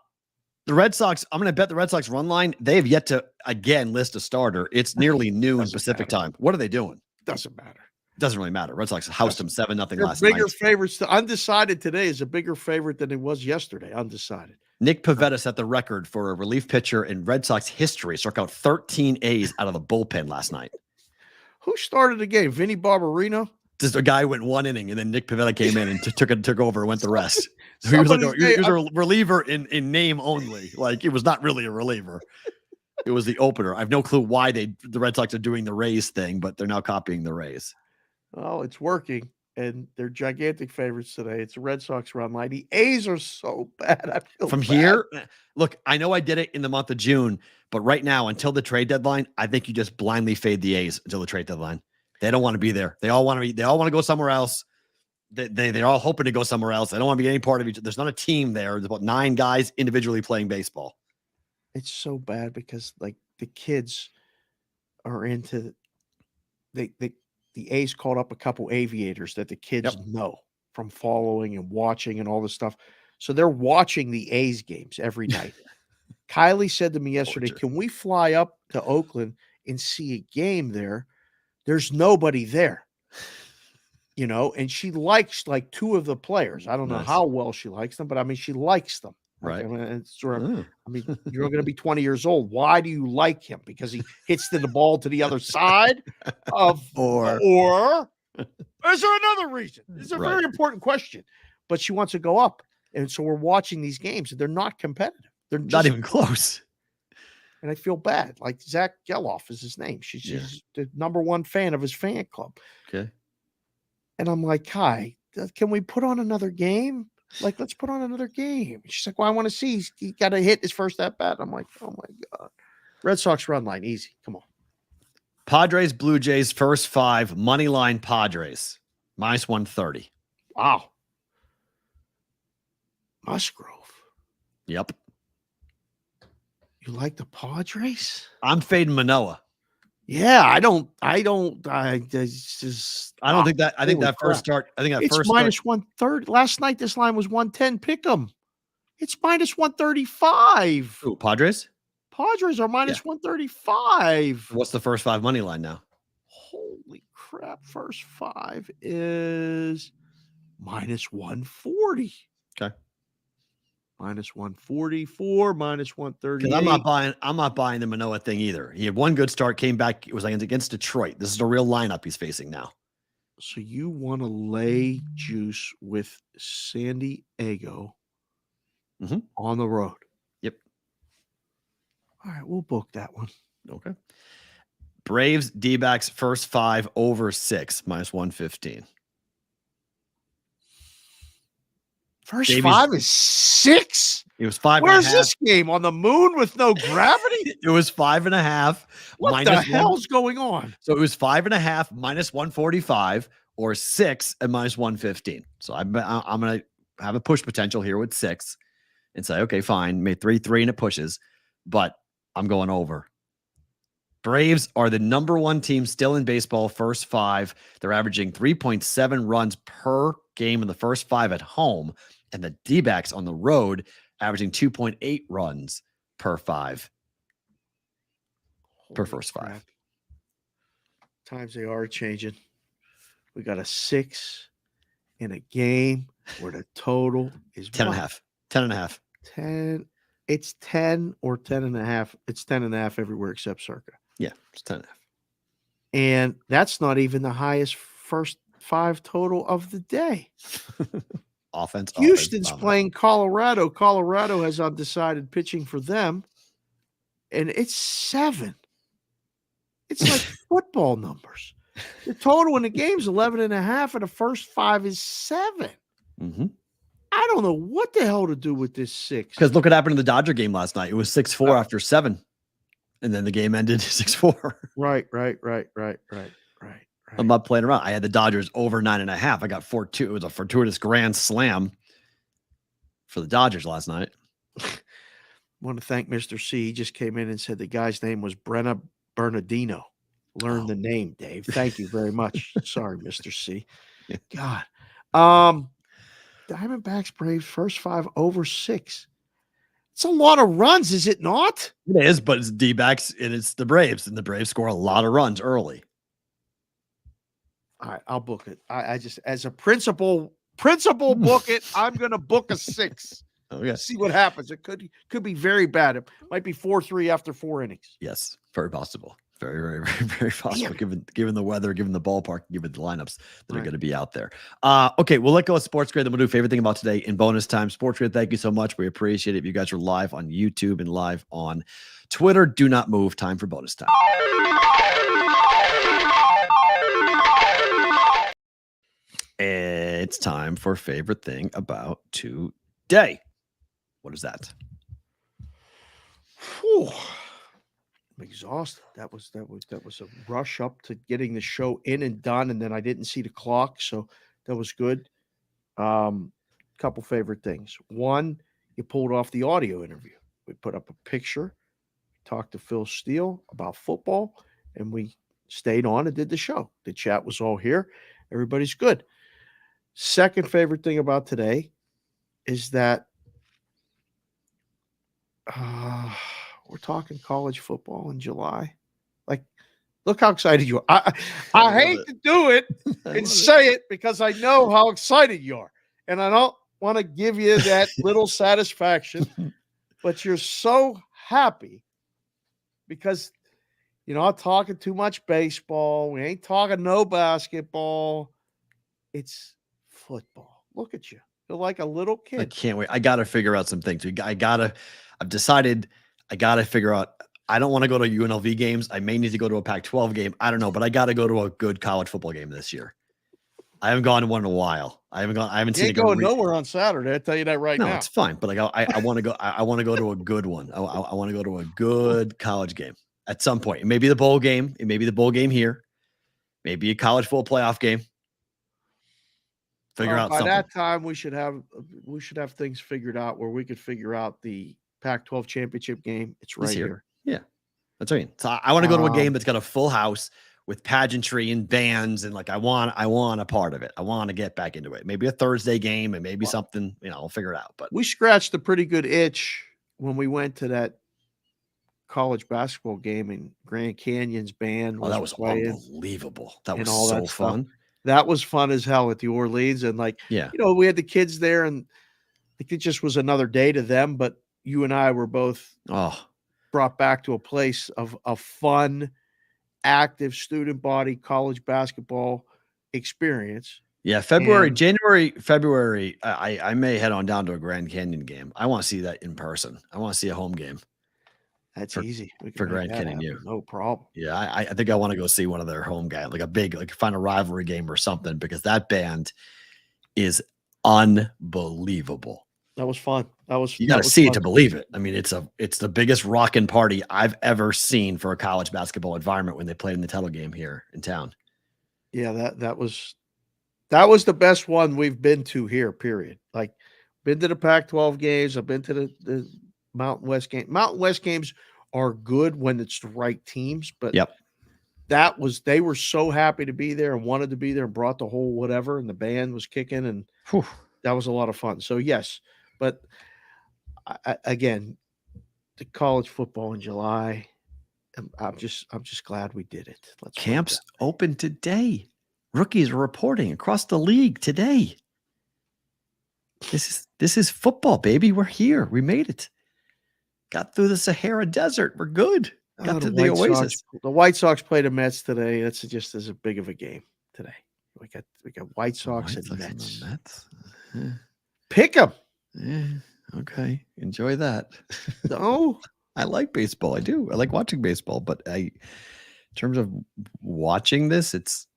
Red Sox, I'm going to bet the Red Sox run line, they have yet to, again, list a starter. It's nearly noon Pacific time. What are they doing? Doesn't matter. Doesn't really matter. Red Sox housed them 7-0 They're last bigger night. favorites. Undecided today is a bigger favorite than it was yesterday. Undecided. Nick Pivetta set the record for a relief pitcher in Red Sox history. Struck out 13 A's out of the bullpen last night. Who started the game? Vinny Barbarino? Just a guy went 1 inning, and then Nick Pivetta came in and took over and went the rest. He was a reliever in name only. Like, it was not really a reliever. It was the opener. I have no clue why the Red Sox are doing the Rays thing, but they're now copying the Rays. Oh, it's working, and they're gigantic favorites today. It's the Red Sox run line. The A's are so bad. I feel From bad. here, look, I know I did it in the month of June, but right now, until the trade deadline, I think you just blindly fade the A's until the trade deadline. They don't want to be there. They all want to go somewhere else. They're all hoping to go somewhere else. They don't want to be any part of each. There's not a team there. There's about 9 guys individually playing baseball. It's so bad because like the kids are into the A's called up a couple aviators that the kids know from following and watching and all this stuff. So they're watching the A's games every night. Kylie said to me yesterday, can we fly up to Oakland and see a game there? There's nobody there, and she likes like 2 of the players. I don't know how well she likes them, but I mean, she likes them. Right. I mean, it's sort of, you're going to be 20 years old. Why do you like him? Because he hits the ball to the other side or is there another reason? It's a very important question, but she wants to go up. And so we're watching these games and they're not competitive. They're not even close. And I feel bad. Like Zach Geloff is his name. She's the number 1 fan of his fan club. Okay. And I'm like, Kai, can we put on another game? Like, let's put on another game. She's like, well, I want to see. He got to hit his first at bat. I'm like, oh my God. Red Sox run line. Easy. Come on. Padres, Blue Jays, first 5, money line Padres, -130. Wow. Musgrove. Yep. You like the Padres? I'm fading Manoah. Yeah, I think that first start. I think that it's first -130. Last night this line was 110. Pick 'em. It's -135. Ooh, Padres? Padres are -135. What's the first 5 money line now? Holy crap. First 5 is -140. Okay. -144, -138. I'm not buying the Manoah thing either. He had 1 good start, came back. It was like against Detroit. This is a real lineup he's facing now. So you want to lay juice with San Diego on the road? Yep. All right, we'll book that one. Okay. Braves, D-backs, first 5 over 6, -115. First 5 is 6. It was 5. Where's this game? On the moon with no gravity? It was 5.5. What the hell's going on? So it was 5.5 -145 or 6 at -115. So I'm going to have a push potential here with 6 and say, okay, fine. Made 3 and it pushes, but I'm going over. Braves are the number 1 team still in baseball, first 5. They're averaging 3.7 runs per game in the first 5 at home. And the D-backs on the road averaging 2.8 runs per 5 per first 5. Times they are changing. We got a 6 in a game where the total is 10.5. 10.5. 10. It's 10 or 10.5. It's 10.5 everywhere except Circa. Yeah, it's 10.5. And that's not even the highest first 5 total of the day. Offense. Houston's playing Colorado. Colorado has undecided pitching for them. And it's 7. It's like football numbers. The total in the game is 11.5, and the first 5 is 7. Mm-hmm. I don't know what the hell to do with this 6. Because look what happened in the Dodger game last night. It was 6-4 after 7. And then the game ended 6-4. Right. I'm not playing around. I had the Dodgers over 9.5. I got 4-2. It was a fortuitous grand slam for the Dodgers last night. I want to thank Mr. C. He just came in and said the guy's name was Brenna Bernardino. Learn the name, Dave. Thank you very much. Sorry, Mr. C. God. Diamondbacks Braves first 5 over 6. It's a lot of runs, is it not? It is, but it's D-backs and it's the Braves, and the Braves score a lot of runs early. All right, I'll book it. I just, as a principal book it. I'm going to book a 6. Okay. See what happens. It could be very bad. It might be 4-3 after 4 innings. Yes, very possible. Very, very, very, very possible. Given the weather, given the ballpark, given the lineups that are going to be out there. Okay, we'll let go of Sports Grid. Then we'll do favorite thing about today in bonus time. Sports Grid, thank you so much. We appreciate it. If you guys are live on YouTube and live on Twitter, do not move. Time for bonus time. It's time for favorite thing about today. What is that? Whew. I'm exhausted. That was a rush up to getting the show in and done, and then I didn't see the clock, so that was good. Couple favorite things. One, you pulled off the audio interview. We put up a picture, talked to Phil Steele about football, and we stayed on and did the show. The chat was all here. Everybody's good. Second favorite thing about today is that we're talking college football in July. Like, look how excited you are. I hate to do it and say it because I know how excited you are. And I don't want to give you that little satisfaction, but you're so happy because, you know, I'm talking too much baseball. We ain't talking no basketball. It's football. Look at you. You're like a little kid. I can't wait. I got to figure out some things. I've decided I got to figure out. I don't want to go to UNLV games. I may need to go to a Pac-12 game. I don't know, but I got to go to a good college football game this year. I haven't gone to one in a while. I haven't seen it going nowhere on Saturday. I tell you that right now. No, it's fine. But I want to go. I want to go to a good one. I want to go to a good college game at some point. It may be the bowl game. It may be the bowl game here. Maybe a college football playoff game. Figure out by something. that time we should have things figured out where we could figure out the Pac-12 championship game. It's right here. Yeah, that's what I mean. So I want to go to a game that's got a full house with pageantry and bands, and like I want a part of it. I want to get back into it. Maybe a Thursday game and maybe something. I'll figure it out. But we scratched a pretty good itch when we went to that college basketball game and Grand Canyon's band was that was playing. Unbelievable. That was so fun. That was fun as hell at the Orleans. And we had the kids there and it just was another day to them. But you and I were both brought back to a place of a fun, active student body college basketball experience. Yeah. January, February, I may head on down to a Grand Canyon game. I want to see that in person. I want to see a home game. That's easy for Grand Canyon U. No problem. Yeah, I think I want to go see one of their home guys, find a rivalry game or something, because that band is unbelievable. That was fun. You got to see it to believe it. I mean, it's the biggest rockin' party I've ever seen for a college basketball environment when they played in the title game here in town. Yeah, that was the best one we've been to here. Period. Like, been to the Pac-12 games. I've been to the Mountain West game. Mountain West games are good when it's the right teams, but they were so happy to be there and wanted to be there and brought the whole whatever, and the band was kicking, and that was a lot of fun. So yes, but again, the college football in July, I'm just glad we did it. Camps open today. Rookies are reporting across the league today. This is football, baby. We're here. We made it. Got through the Sahara Desert. We're good. Got to the Oasis. The White Sox played the Mets today. That's just as big of a game today. We got White Sox and Mets. Yeah. Pick them. Yeah. Okay. Enjoy that. No, I like baseball. I do. I like watching baseball, but in terms of watching this, it's,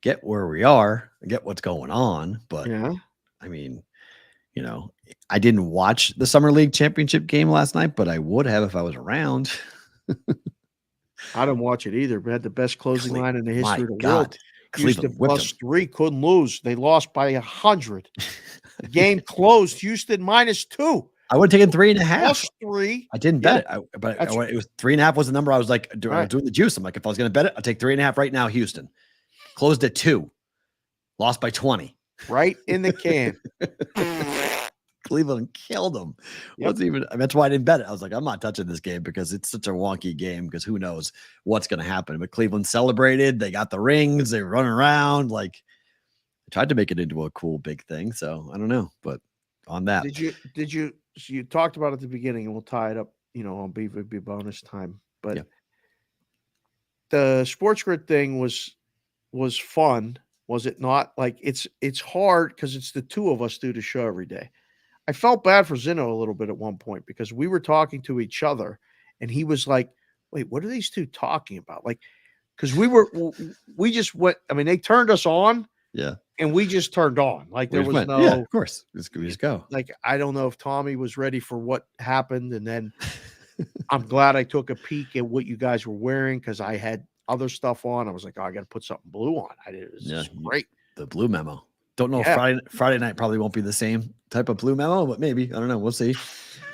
get where we are, get what's going on. But I mean, I didn't watch the Summer League championship game last night, but I would have if I was around. I didn't watch it either. We had the best closing line in the history of the world. Houston +3, couldn't lose. They lost by 100. The game closed. Houston -2. I would have taken 3.5. +3. I didn't bet it, but it was 3.5 was the number. I was like, I was doing the juice. I'm like, if I was going to bet it, I'll take 3.5 right now. Houston closed at 2, lost by 20. Right in the can. Cleveland killed them. That's why I didn't bet it. I was like, I'm not touching this game because it's such a wonky game, because who knows what's going to happen. But Cleveland celebrated. They got the rings. They were running around. Like, they tried to make it into a cool big thing. So I don't know. But on that, you talked about it at the beginning, and we'll tie it up, on BVB bonus time. But the Sports Grid thing was fun, was it not? Like it's hard because it's the two of us do the show every day. I felt bad for Zeno a little bit at one point because we were talking to each other and he was like, wait, what are these two talking about? Like, because we just went, I mean, they turned us on. Yeah. And we just turned on. Like there was no, yeah, of course. We just go. Like, I don't know if Tommy was ready for what happened. And then I'm glad I took a peek at what you guys were wearing because I had other stuff on. I was like, oh, I got to put something blue on. It was just great. The blue memo. Don't know if Friday night probably won't be the same type of blue memo, but maybe. I don't know. We'll see.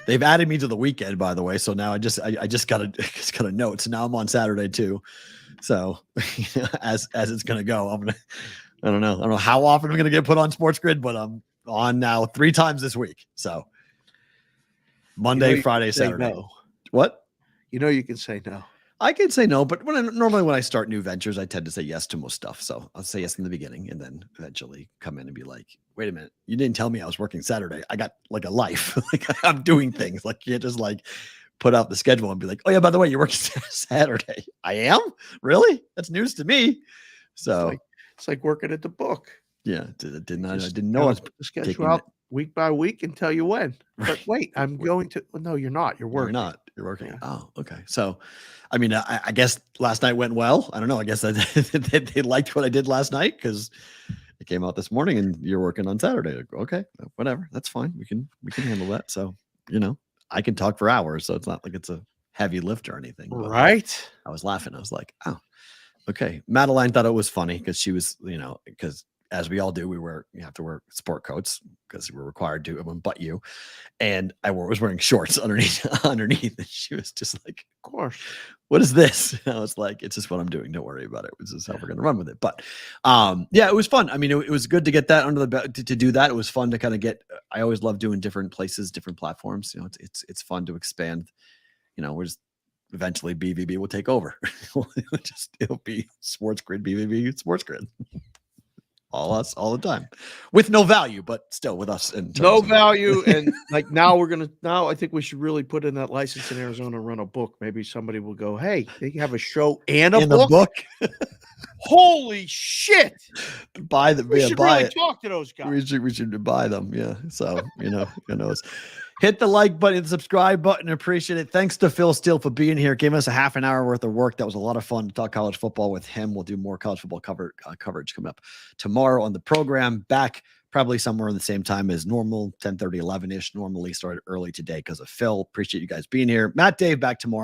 They've added me to the weekend, by the way. So now I just got a note. So now I'm on Saturday too. So as it's gonna go, I don't know how often I'm gonna get put on Sports Grid, but I'm on now 3 times this week. So Monday, Friday, Saturday. No. What? You can say no. I can say no, but normally when I start new ventures, I tend to say yes to most stuff. So I'll say yes in the beginning and then eventually come in and be like, wait a minute, you didn't tell me I was working Saturday. I got like a life. Like I'm doing things. Like you can't just like put out the schedule and be like, oh yeah, by the way, you're working Saturday. I am? Really? That's news to me. So it's like working at the book. Yeah. I didn't know I was put the schedule out week by week and tell you when. But wait, I'm going to. Well, no, you're not. You're working. You're not. You're working. Yeah. Oh, okay. So, I mean, I guess last night went well. I don't know. I guess they liked what I did last night because it came out this morning, and you're working on Saturday. Okay, whatever. That's fine. We can handle that. So, I can talk for hours. So it's not like it's a heavy lift or anything. Right. I was laughing. I was like, oh, okay. Madeline thought it was funny because she was, because as we all do, you have to wear sport coats because we're required to, but you. And I was wearing shorts underneath. And she was just like, of course, what is this? And I was like, it's just what I'm doing. Don't worry about it. This is how we're going to run with it. But yeah, it was fun. I mean, it was good to get that under the belt, to do that. It was fun to kind of I always love doing different places, different platforms. It's fun to expand. We're just eventually BVB will take over. It'll be Sports Grid, BVB, Sports Grid. All us, all the time, with no value, but still with us. And no value. And like now I think we should really put in that license in Arizona and run a book. Maybe somebody will go, hey, they have a show and a book. Holy shit! Buy them. We should really talk to those guys. We should buy them. Yeah. So who knows? Hit the like button, the subscribe button. Appreciate it. Thanks to Phil Steele for being here. Giving us a half an hour worth of work. That was a lot of fun to talk college football with him. We'll do more college football coverage coming up tomorrow on the program. Back probably somewhere in the same time as normal, 10:30, 11-ish. Normally started early today because of Phil. Appreciate you guys being here. Matt, Dave, back tomorrow.